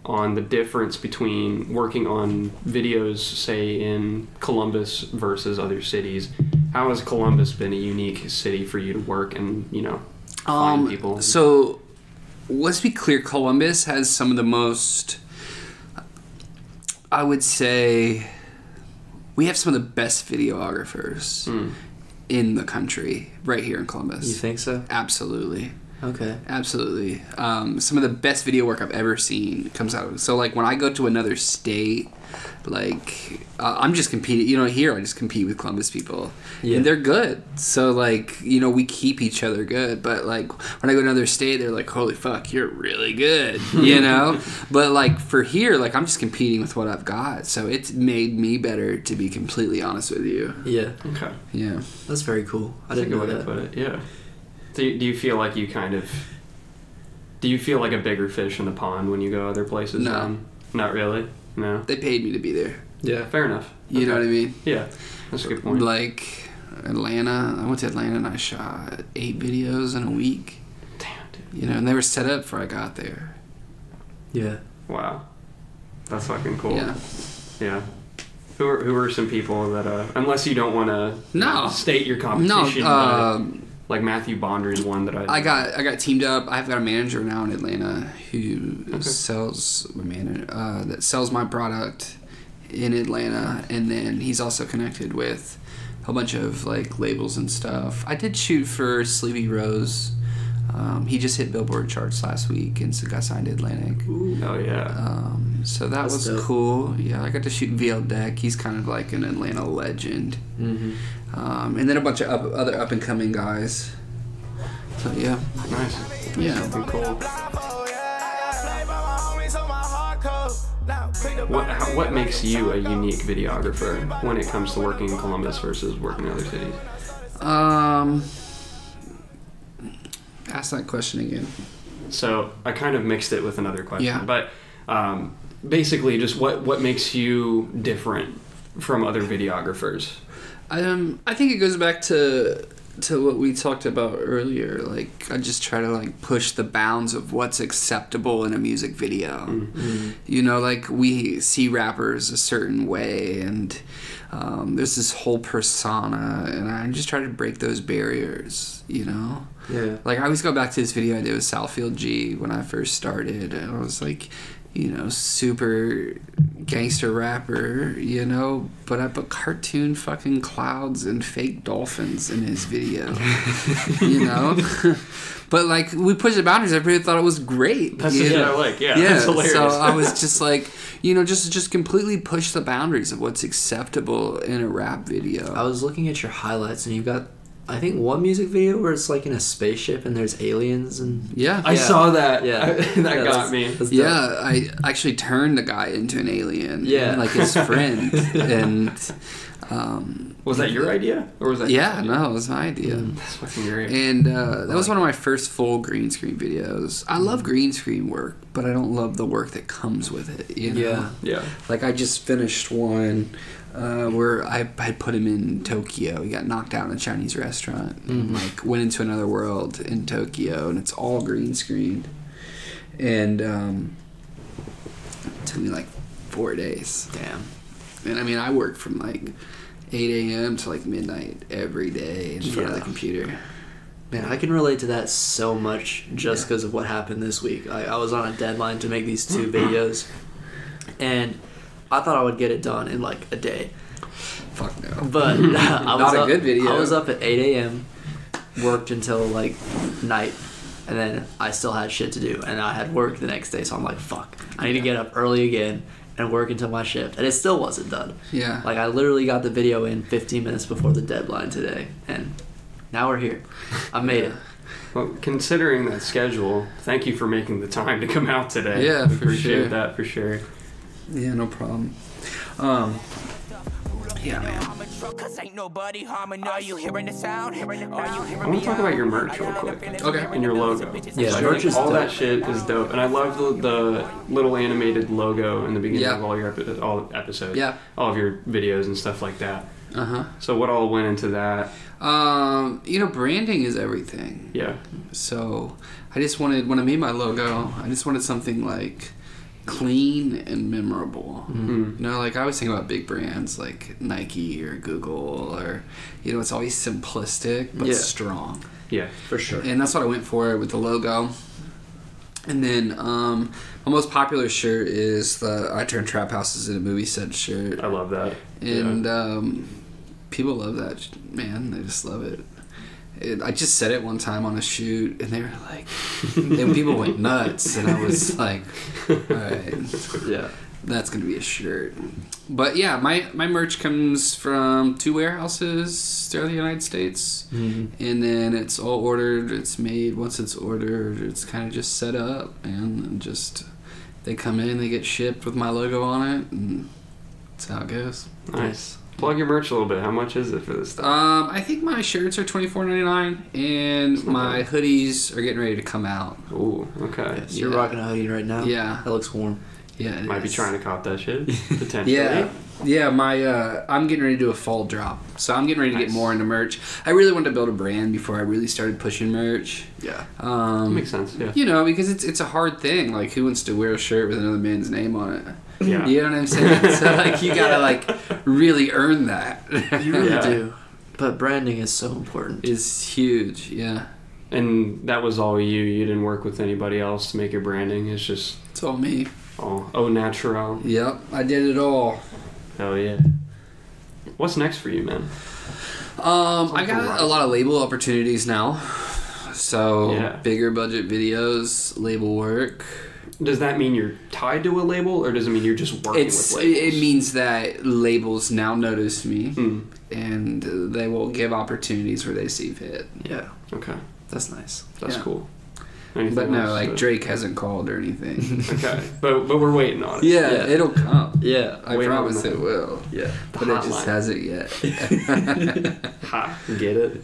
on the difference between working on videos, say, in Columbus versus other cities. How has Columbus been a unique city for you to work and, find people? So, let's be clear, Columbus has some of the most, I would say, we have some of the best videographers in the country right here in Columbus. You think so? Absolutely. Okay. Absolutely. Some of the best video work I've ever seen comes out of it. So, like, when I go to another state, like, I'm just competing. You know, here I just compete with Columbus people. Yeah. And they're good. So, like, you know, we keep each other good. But, like, when I go to another state, they're like, holy fuck, you're really good, you know? But, like, for here, like, I'm just competing with what I've got. So it's made me better, to be completely honest with you. Yeah. Okay. Yeah. That's very cool. I That's didn't know a good way that. to put it. Yeah. Do you feel like you kind of... Do you feel like a bigger fish in the pond when you go other places? No. Then? Not really? No? They paid me to be there. Yeah, fair enough. You know what I mean? Yeah. That's a good point. Like, Atlanta, I went to Atlanta and I shot 8 videos in a week. Damn, dude. You know, and they were set up before I got there. Yeah. Wow. That's fucking cool. Yeah. Yeah. Who are some people that, unless you don't want to No. state your competition, No, like Matthew Bonder is one that I got teamed up. I've got a manager now in Atlanta who sells my product in Atlanta, and then he's also connected with a bunch of like labels and stuff. I did shoot for Sleepy Rose. He just hit Billboard charts last week and so got signed to Atlantic. Ooh. Oh yeah. So that was dope. cool. Yeah, I got to shoot VL Deck. He's kind of like an Atlanta legend. Mm-hmm. And then a bunch of other up and coming guys. So yeah, Nice. yeah. Something cool. What makes you a unique videographer when it comes to working in Columbus versus working in other cities? Ask that question again. So I kind of mixed it with another question, Yeah. but basically, just what makes you different from other videographers? I think it goes back to what we talked about earlier. Like, I just try to like push the bounds of what's acceptable in a music video. Mm-hmm. You know, like we see rappers a certain way, and there's this whole persona, and I just try to break those barriers. You know. Yeah. Like, I always go back to this video I did with Southfield G when I first started. And I was like, you know, super gangster rapper, you know, but I put cartoon fucking clouds and fake dolphins in his video, you know? But, like, we pushed the boundaries. Everybody thought it was great. That's what I like. Yeah, yeah, that's hilarious. So I was just like, you know, just completely push the boundaries of what's acceptable in a rap video. I was looking at your highlights, and you've got, I think, one music video where it's like in a spaceship and there's aliens and... Yeah. I saw that. Yeah. That got me. That's dope. Yeah, I actually turned the guy into an alien. Yeah. Like his friend. And Was that your idea, or was that? yeah, his idea? no, it was my idea. That's fucking great. And that was one of my first full green screen videos. I love green screen work, but I don't love the work that comes with it. You know? Yeah. Yeah. Like, I just finished one where I had put him in Tokyo. He got knocked out in a Chinese restaurant and like went into another world in Tokyo, and it's all green screened. And it took me like 4 days. Damn. And I mean, I worked from like 8 a.m. to like midnight every day in front of the computer. Man, I can relate to that so much just because of what happened this week. I was on a deadline to make these 2 videos, and I thought I would get it done in like a day. Fuck no. But I was Not a up, good video. I was up at 8 a.m., worked until like night, and then I still had shit to do, and I had work the next day, so I'm like, fuck, I need to get up early again and work until my shift, and it still wasn't done. Yeah. Like, I literally got the video in 15 minutes before the deadline today, and now we're here. I made it. Well, considering that schedule, thank you for making the time to come out today. Yeah, We for appreciate sure. that for sure. Yeah, no problem. Yeah, man. Nobody harming. Are you hearing the sound? Are you hearing I want to talk about your merch real quick. Okay. And your logo. Yeah, I merch think is all dope. that shit is dope, and I love the little animated logo in the beginning Yeah. of all your all episodes. Yeah. All of your videos and stuff like that. Uh-huh. So what all went into that? You know, branding is everything. Yeah. So I just wanted, when I made my logo, I just wanted something like clean and memorable. Mm-hmm. You know, like I always think about big brands like Nike or Google, or, you know, it's always simplistic but Yeah. strong. Yeah. For sure. And that's what I went for with the logo. And then my most popular shirt is the I Turn Trap Houses into Movie Set shirt. I love that. And people love that, man. They just love it. I just said it one time on a shoot, and they were like, and people went nuts, and I was like, all right, Yeah. that's gonna be a shirt. But yeah, my merch comes from 2 warehouses throughout the United States, and then it's all ordered. It's made. Once it's ordered, it's kind of just set up, and just they come in, they get shipped with my logo on it, and that's how it goes. Nice. Plug your merch a little bit. How much is it for this stuff? I think my shirts are $24.99, and my hoodies are getting ready to come out. Ooh, okay. Yeah, so you're rocking a hoodie right now? Yeah. That looks warm. Yeah, it Might be is. trying to cop that shit, potentially. Yeah, my I'm getting ready to do a fall drop, so I'm getting ready to get more into merch. I really wanted to build a brand before I really started pushing merch. Yeah. That makes sense, yeah. You know, because it's a hard thing. Like, who wants to wear a shirt with another man's name on it? Yeah. You know what I'm saying? So, like, you gotta, like, really earn that. You really Yeah. do. But branding is so important. It's huge, yeah. And that was all you. You didn't work with anybody else to make your branding. It's just It's all me. all au natural. Yep, I did it all. Hell yeah. What's next for you, man? I got a lot of label opportunities now. So, Yeah. bigger budget videos, label work. Does that mean you're tied to a label, or does it mean you're just working with labels? It means that labels now notice me, Hmm. and they will give opportunities where they see fit. Yeah. Okay, That's nice. that's Yeah. cool. Anything But no, else like to- Drake hasn't called or anything. Okay, but we're waiting on it. Yeah, it'll come. Yeah. I Wait on promise that. it will. Yeah. But it just hotline. hasn't yet. Ha, get it?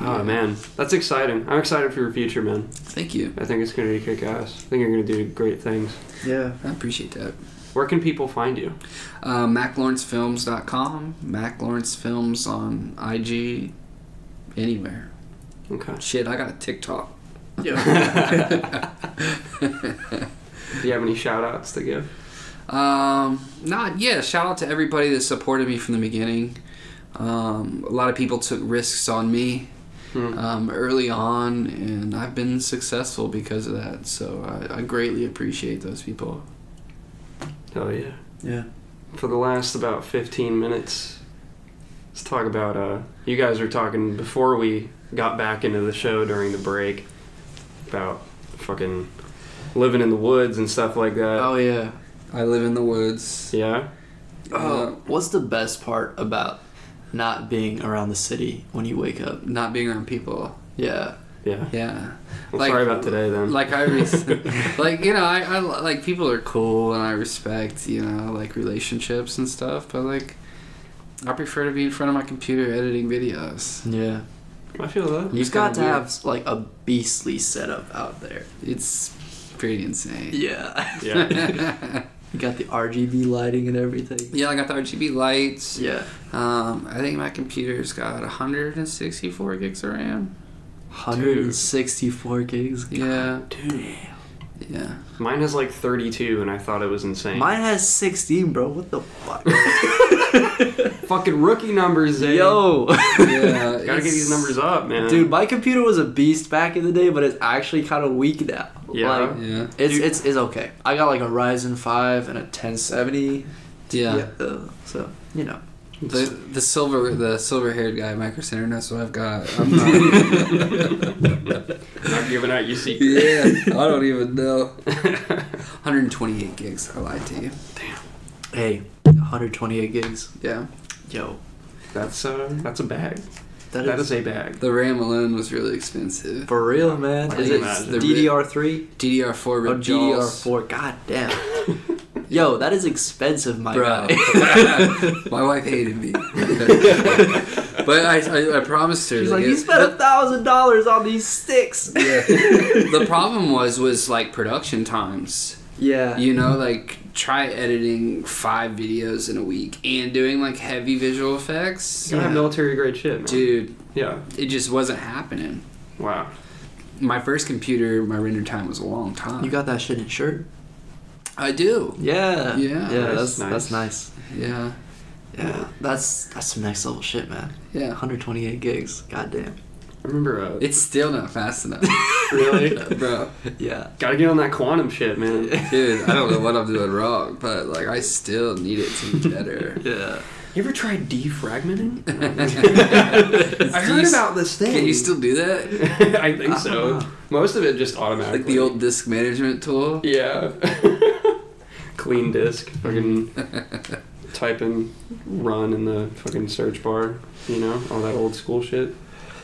Oh man, that's exciting. I'm excited for your future, man. Thank you. I think it's gonna be kick-ass. I think you're gonna do great things. Yeah. I appreciate that. Where can people find you? MackLawrenceFilms.com. Mack Lawrence Films on IG. Anywhere. Okay. Shit, I got a TikTok. Yeah. Do you have any shout-outs to give? Shout out to everybody that supported me from the beginning. A lot of people took risks on me early on, and I've been successful because of that. So I greatly appreciate those people. Hell yeah. Yeah. For the last about 15 minutes, let's talk about, you guys were talking before we got back into the show during the break about fucking living in the woods and stuff like that. Oh, yeah. I live in the woods. Yeah? What's the best part about not being around the city when you wake up? Not being around people. Yeah. Yeah. Yeah. Well, sorry about today then. Like I like people are cool and I respect, like relationships and stuff, but like I prefer to be in front of my computer editing videos. Yeah. I feel that. You've got to have like a beastly setup out there. It's pretty insane. Yeah. Yeah. You got the RGB lighting and everything. Yeah, I got the RGB lights. Yeah. I think my computer's got 164 gigs of RAM. 164 gigs. Yeah. Dude. Yeah. Mine has like 32 and I thought it was insane. Mine has 16, bro. What the fuck? Fucking rookie numbers, eh? Yo. Yeah. Gotta get these numbers up, man. Dude, my computer was a beast back in the day, but it's actually kind of weak now. Yeah. Like, Yeah. it's okay. I got like a Ryzen 5 and a 1070. Yeah. So, The silver haired guy at Microcenter, that's what I've got. I'm Not giving out your secret. yeah, I don't even know. 128 gigs, I lied to you. Hey, 128 gigs. Yeah. Yo. That's a bag. That That is is a bag. The RAM alone was really expensive. for real, man. I Is can it imagine. The DDR3? DDR4 Or ripped jaws. DDR4? God damn. Yo, that is expensive, my Bro. guy. My wife hated me. But I promised her. She's like, you spent $1,000 on these sticks. Yeah. The problem was like production times. Yeah. Like try editing 5 videos in a week and doing like heavy visual effects. You gotta have military grade shit, man. Dude, Yeah. it just wasn't happening. Wow. My first computer, my render time was a long time. You got that shit insured? I do. Yeah. Yeah. Yeah, Nice, that's nice. Yeah. Yeah. That's some next level shit, man. Yeah. 128 gigs. God damn. I remember, It's still not fast enough. really? Bro. Yeah. Gotta get on that quantum shit, man. Dude, I don't know what I'm doing wrong, but like I still need it to be better. Yeah. You ever tried defragmenting? I heard about this thing. Can you still do that? I think so. Most of it just automatically. Like the old disk management tool? Yeah. Clean disk. Fucking type in run in the fucking search bar. You know, all that old school shit.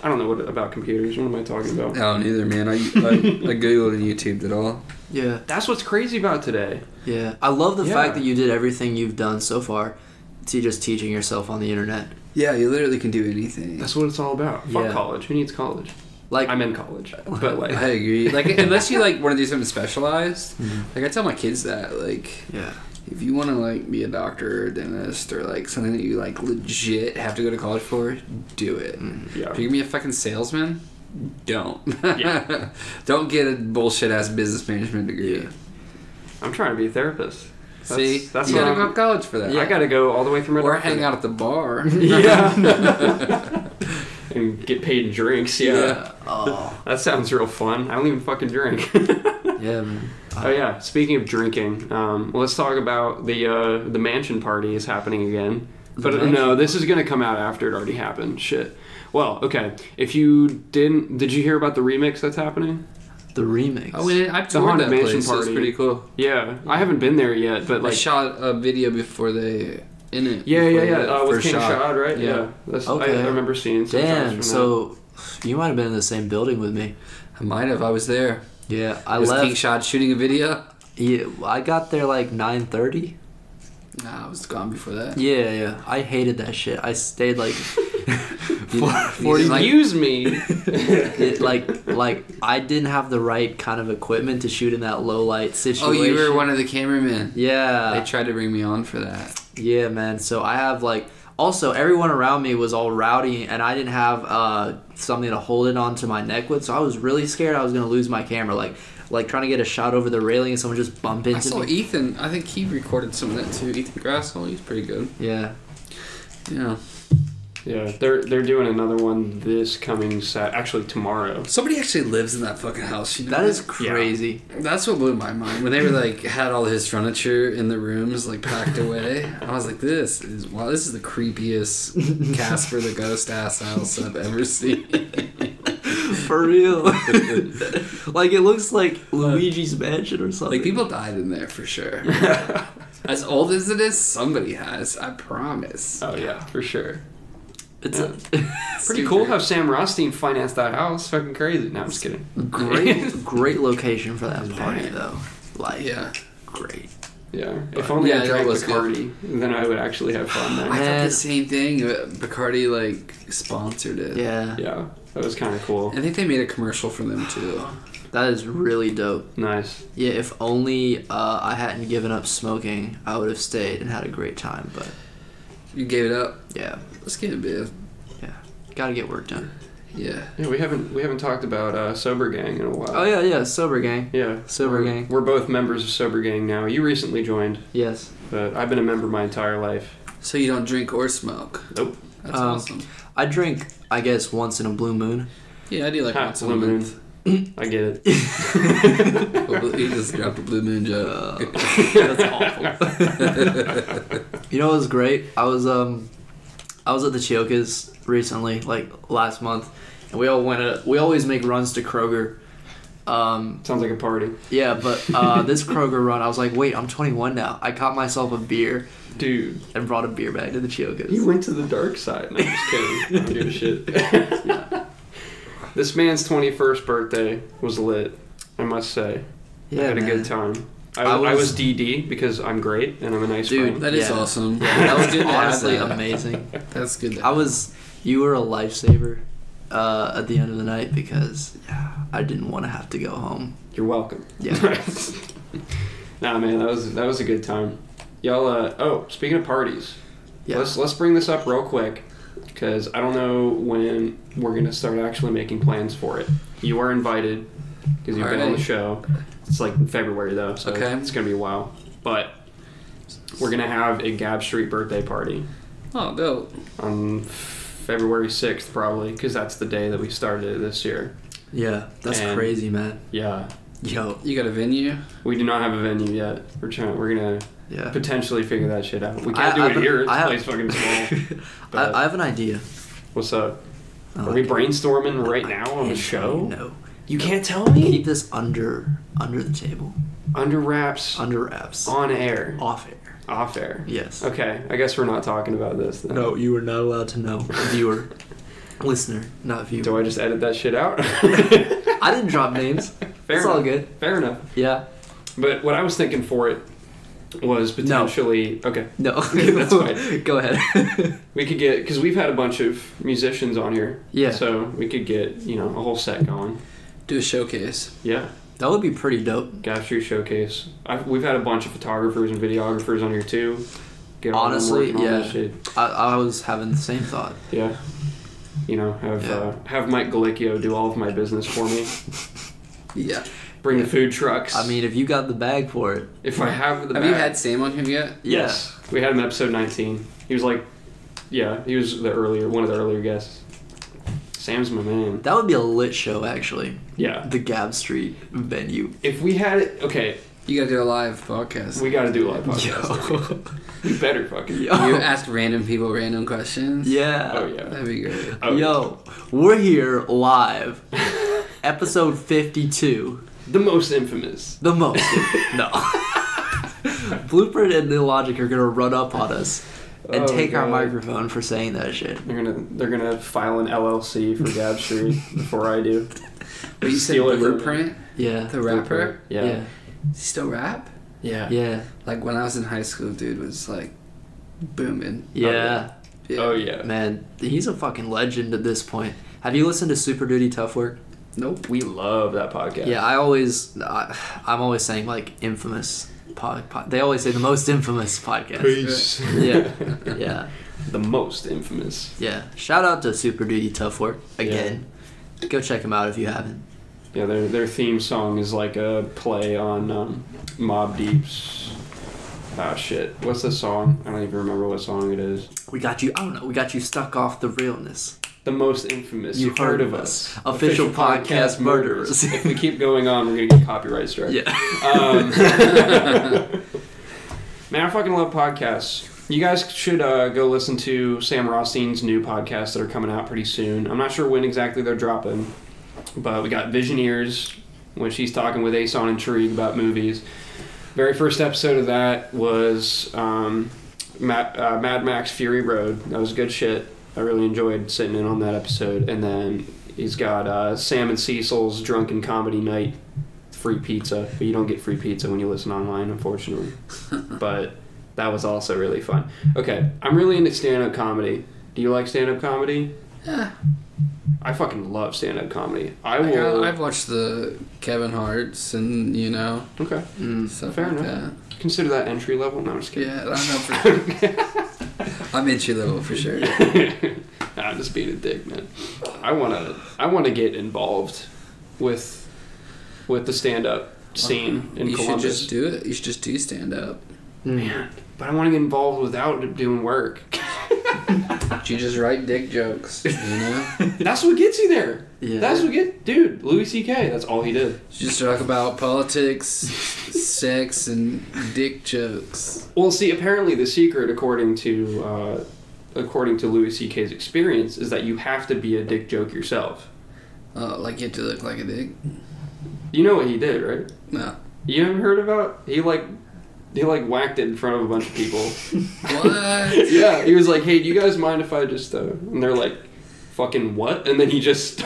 I don't know about computers. What am I talking about? I don't either, man. I Googled and YouTubed it all. Yeah. That's what's crazy about today. Yeah. I love the fact that you did everything you've done so far to just teaching yourself on the internet. Yeah, you literally can do anything. That's what it's all about. Fuck college. Who needs college? Like, I'm in college, but like I agree. Like unless you like want to do something specialized, like I tell my kids that if you want to like be a doctor or a dentist or like something that you like legit have to go to college for, do it. Yeah. If you're gonna be a fucking salesman, don't. Don't get a bullshit ass business management degree. Yeah. I'm trying to be a therapist. That's you gotta go to college for that. Yeah. I gotta go all the way through my or hang out at the bar. Yeah. And get paid in drinks. Yeah. Oh. That sounds real fun. I don't even fucking drink. Yeah, man. Oh yeah. Speaking of drinking, let's talk about the mansion party is happening again. But no, this is gonna come out after it already happened. Shit. Well, okay. If you did you hear about the remix that's happening? The remix. Oh, I've toured Haunted that Mansion place. So it's party. pretty cool. Yeah, I haven't been there yet, but I like shot a video before they in it. Yeah. With first King shot. Shad, right? Yeah. That's, Okay. I remember seeing some shots Damn, from so you might have been in the same building with me. I might have. I was there. Yeah, I Was left. King Shad shooting a video? Yeah, I got there like 9:30. Nah, I was gone before that. Yeah. I hated that shit. I stayed like 40 that. Use me. like I didn't have the right kind of equipment to shoot in that low light situation. Oh, you were one of the cameramen. Yeah. They tried to bring me on for that. Yeah, man. So I have like also everyone around me was all rowdy and I didn't have something to hold it onto my neck with, so I was really scared I was gonna lose my camera. Like trying to get a shot over the railing and someone just bump into I saw me. Ethan. I think he recorded some of that too. Ethan Grassel. He's pretty good. Yeah. Yeah. Yeah, they're doing another one this coming actually tomorrow. Somebody actually lives in that fucking house. You know That is crazy. That's what blew my mind when they were like had all his furniture in the rooms like packed away. I was like, this is the creepiest Casper the Ghost ass house I've ever seen. For real. Like it looks like Luigi's Mansion or something. Like people died in there for sure. As old as it is, somebody has. I promise. Oh yeah, for sure. It's Pretty cool how Sam Rothstein financed that house. Fucking crazy. No, I'm just kidding. great location for that party though. Like great. Yeah. If only I drank was Bacardi, then I would actually have fun there. I thought the same thing. Bacardi like sponsored it. Yeah. Yeah. That was kind of cool. I think they made a commercial for them too. That is really dope. Nice. Yeah, if only I hadn't given up smoking, I would have stayed and had a great time, but You gave it up. yeah. Let's get a bit. Yeah. Gotta get work done. Yeah. Yeah, we haven't talked about Sober Gang in a while. Oh yeah, Sober Gang. Yeah. Sober Gang. We're both members of Sober Gang now. You recently joined, Yes. but I've been a member my entire life. So you don't drink or smoke? Nope. That's awesome. I drink, I guess, once in a blue moon. Yeah, I do like once in a Blue Moon. month. I get it. He just dropped a blue moon joke. That's awful. You know what was great? I was at the Chiokas recently, like last month, and we always make runs to Kroger. Sounds like a party. Yeah, but this Kroger run, I was like, wait, I'm 21 now. I caught myself a beer. Dude. And brought a beer bag to the Chiokas. You went to the dark side. No, I'm just kidding. I don't give a shit. This man's 21st birthday was lit, I must say. Yeah, I had a man. good time. I was DD because I'm great and I'm a nice Dude, friend. That is awesome. That was good to have honestly that. amazing. That's good. You were a lifesaver at the end of the night because I didn't want to have to go home. You're welcome. Yeah. Nah, man, that was a good time. Y'all, speaking of parties, Yeah. let's bring this up real quick because I don't know when we're gonna start actually making plans for it. You are invited because you've been on the show. It's like in February though, so it's gonna be a while. But we're gonna have a Gab Street birthday party. Oh, dope. On February 6th probably because that's the day that we started it this year. Yeah, that's And- crazy, man. Yeah. Yo. You got a venue? We do not have a venue yet. We're Yeah. potentially figure that shit out. We can't do it here. This place fucking small. But I have an idea. what's up? Are we brainstorming right now on the show? No. You can't tell me? Keep this under the table. Under wraps. Under wraps. On air. Off air. Off air. Yes. Okay, I guess we're not talking about this then. No, you are not allowed to know. Viewer. Listener, not viewer. Do I just edit that shit out? I didn't drop names. Fair It's enough. all good. Fair enough. Yeah. But what I was thinking for it was potentially... Okay. No. That's fine. Go ahead. We could get... Because we've had a bunch of musicians on here. Yeah. So we could get, a whole set going. Do a showcase. Yeah. That would be pretty dope. Gap Street Showcase. We've had a bunch of photographers and videographers on here too. Get all them Honestly, working on yeah. that shit. I was having the same thought. Yeah. Have Mike Galicchio do all of my business for me. Yeah. Bring the food trucks. I mean, if you got the bag for it. if I have the Have bag. you had Sam on here yet? Yes. We had him in episode 19. He was he was one of the earlier guests. Sam's my man. That would be a lit show, actually. Yeah. The Gab Street venue. If we had it, okay, You gotta do a live podcast. we gotta do a live podcast. We better fucking. Yo. You ask random people random questions. Yeah. Oh yeah. That'd be great. Oh, Yo, we're here live. Episode 52. The most infamous. The most. No. Blueprint and Illogic are gonna run up on us and Oh, take our God. microphone for saying that shit. They're gonna file an LLC for Gab Street before I do. But you said Steal it from Blueprint? Yeah. The rapper? Yeah. Yeah. Does he still rap? Yeah. Yeah. Like when I was in high school, dude was like booming. Yeah. Yeah. Oh yeah. Man, he's a fucking legend at this point. Have you listened to Super Duty Tough Work? Nope. We love that podcast. Yeah, I'm always saying like infamous they always say the most infamous podcast. Peace. Yeah. Yeah. The most infamous. Yeah. Shout out to Super Duty Tough Work again. Go check them out if you haven't. Yeah, their theme song is like a play on Mobb Deep's. Ah shit. What's the song? I don't even remember what song it is. We got you stuck off the realness. The most infamous. You've heard of us. Official podcast murderers. If we keep going on, we're gonna get copyright strike. Yeah. Man, I fucking love podcasts. You guys should go listen to Sam Rothstein's new podcasts that are coming out pretty soon. I'm not sure when exactly they're dropping, but we got Visioneers, which he's talking with Ace on Intrigue about movies. Very first episode of that was Mad Max Fury Road. That was good shit. I really enjoyed sitting in on that episode. And then he's got Sam and Cecil's Drunken Comedy Night, free pizza. But you don't get free pizza when you listen online, unfortunately. But that was also really fun. Okay, I'm really into stand-up comedy. Do you like stand-up comedy? Yeah. I fucking love stand-up comedy. I've watched the Kevin Hart's and, Okay. stuff Fair like enough. Consider that entry level? No, I'm just that. kidding. Yeah, I don't know for sure. I'm entry level for sure. I'm just being a dick, man. I wanna get involved with the stand-up scene in You Columbus. should just do it. You should just do stand-up. Man, but I want to get involved without doing work. You just write dick jokes, That's what gets you there. Yeah. That's what dude, Louis C.K., that's all he did. You just talk about politics, sex, and dick jokes. Well, see, apparently the secret, according to Louis C.K.'s experience, is that you have to be a dick joke yourself. Like you have to look like a dick? You know what he did, right? No. You haven't heard about? He whacked it in front of a bunch of people. What? Yeah, he was like, hey, do you guys mind if I just, and they're like, fucking what? And then he just,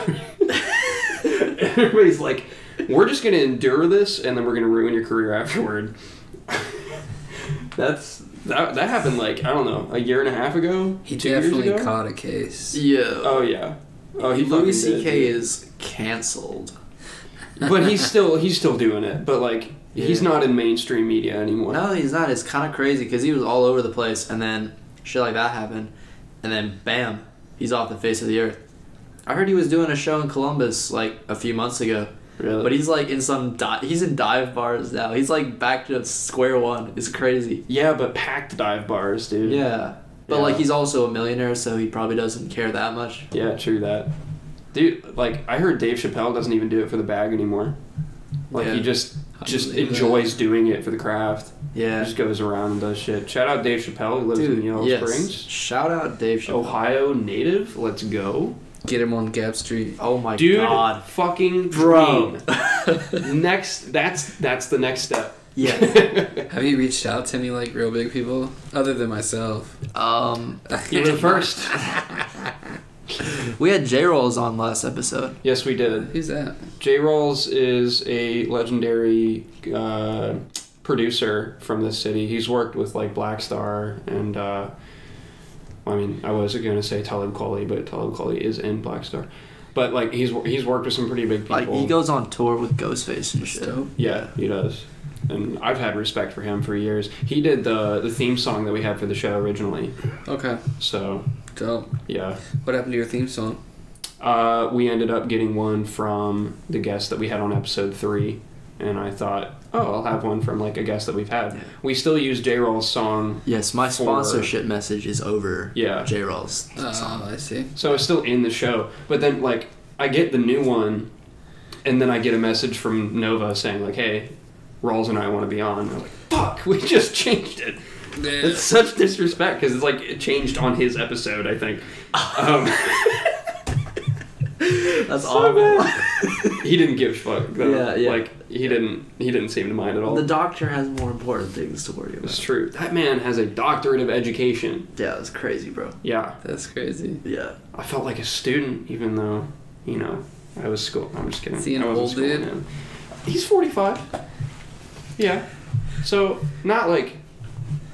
everybody's like, we're just going to endure this, and then we're going to ruin your career afterward. That happened like, I don't know, a year and a half ago? He 2 years definitely ago? caught a case. Yeah. Oh, yeah. Oh, he Louis fucking did, C.K. dude. is canceled. But he's still doing it, but like, he's not in mainstream media anymore. No, he's not. It's kind of crazy because he was all over the place, and then shit like that happened, and then bam, he's off the face of the earth. I heard he was doing a show in Columbus like a few months ago. Really? But he's like in he's in dive bars now. He's like back to square one. It's crazy. Yeah, but packed dive bars, dude. Yeah. But Yeah. like he's also a millionaire, so he probably doesn't care that much. Yeah, true that. Dude, like, I heard Dave Chappelle doesn't even do it for the bag anymore. Like, Yeah. he just just enjoys doing it for the craft. Yeah. Just goes around and does shit. Shout out Dave Chappelle, who lives in Yellow Springs. Shout out Dave Chappelle. Ohio native. Let's go. Get him on Gap Street. Oh my Dude, god. fucking Bro. dream. That's the next step. Yeah. Have you reached out to any like real big people other than myself? You were first. We had J-Rolls on last episode. Yes, we did. Who's that? J-Rolls is a legendary producer from this city. He's worked with like Black Star and I was going to say Talib Kweli, but Talib Kweli is in Black Star. But like he's worked with some pretty big people. Like he goes on tour with Ghostface and shit. Dope. Yeah, he does. And I've had respect for him for years. He did the theme song that we had for the show originally. Okay. So Dope. yeah. What happened to your theme song? We ended up getting one from the guest that we had on episode 3, and I thought, I'll have one from like a guest that we've had. Yeah. We still use J-Roll's song. Yes, my sponsorship message is over J-Roll's song. I see. So it's still in the show. But then like I get the new one, and then I get a message from Nova saying like, hey, Rawls and I want to be on. And I'm like, fuck, we just changed it. It's such disrespect because it's like it changed on his episode, I think. That's awful. He didn't give a fuck though. Yeah. Like he didn't seem to mind at all. The doctor has more important things to worry about. It's true. That man has a doctorate of education. Yeah, that's crazy, bro. Yeah. That's crazy. Yeah. I felt like a student even though, I was school. I'm just kidding. Is he an old dude? Now. He's 45. Yeah. So not like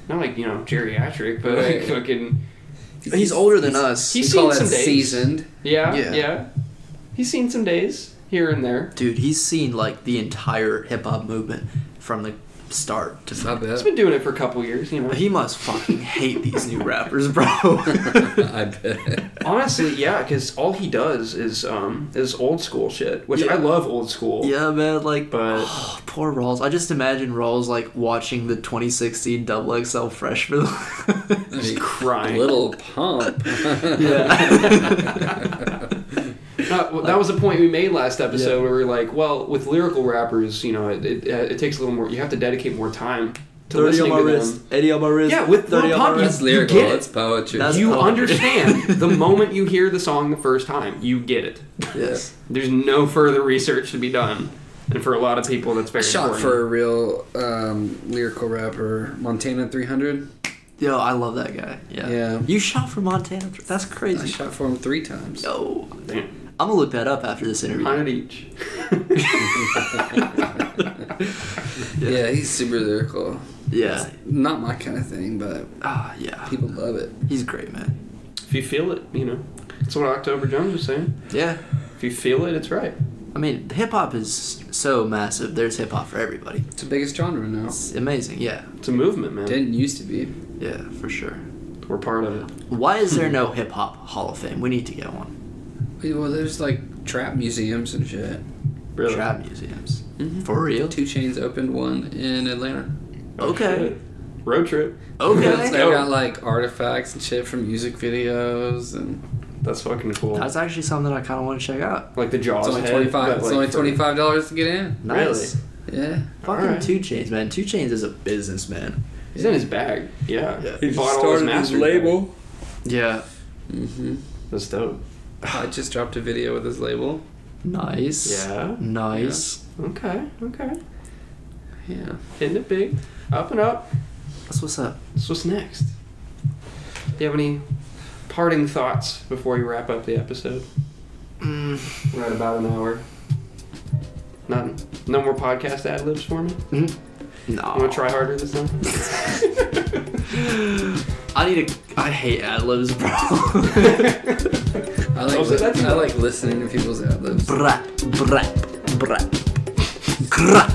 geriatric, but like fucking. He's older than us. He's call seen that some days. Seasoned. Yeah. He's seen some days here and there. Dude, he's seen like the entire hip hop movement from the start to Not He's bad. been doing it for a couple years, He must fucking hate these new rappers, bro. I bet. Honestly, yeah, because all he does is old school shit, which I love old school. Yeah, man, like, But poor Rawls. I just imagine Rawls like watching the 2016 XXL Freshman. just crying. Little pump. Yeah. That was the point we made last episode where we were like, well, with lyrical rappers, it takes a little more. You have to dedicate more time to 30 listening on my to wrist, them. 80 on my wrist. Yeah, with 30 Lil on my Pump, wrist. That's lyrical. You get it. That's poetry. That's You poetry. understand the moment you hear the song the first time. You get it. Yes. There's no further research to be done, and for a lot of people, that's very Shot important. for a real lyrical rapper, Montana 300. Yo, I love that guy. Yeah. Yeah. You shot for Montana. That's I crazy. shot for him 3 times. Yo. Damn. I'm gonna look that up after this interview. 100 each. Yeah, he's super lyrical. Yeah. Not my kind of thing, but Yeah. people love it. He's great, man. If you feel it, that's what October Jones was saying. Yeah. If you feel it, it's right. I mean, hip hop is so massive. There's hip hop for everybody. It's the biggest genre now. It's amazing. Yeah. It's a movement, man. Didn't used to be. Yeah, for sure. We're part of it. Why is there no hip hop Hall of Fame? We need to get one. Well, there's like trap museums and shit. Really? Trap museums. Mm-hmm. For real? 2 Chainz opened one in Atlanta. Okay. Shit. Road trip. Okay. They got like artifacts and shit from music videos, and That's fucking cool. That's actually something that I kind of want to check out. Like the Jaws it's only head, 25. but, It's like, only for- $25 to get in. Nice. Yeah. Fucking Alright. 2 Chainz, man. 2 Chainz is a businessman. He's in his bag. Yeah. Yeah. He bought all his masters. Yeah. Mm-hmm. That's dope. I just dropped a video with his label. Nice. Yeah. Nice. Okay. Yeah. Hitting it big. Up and up. That's what's up. So what's next? Do you have any parting thoughts before we wrap up the episode? We're at about an hour. Nothing. No more podcast Adlibs for me? No. You want to try harder this time? I hate Adlibs, bro. I like listening to people's ad libs. Brap, brap, brap. Grap.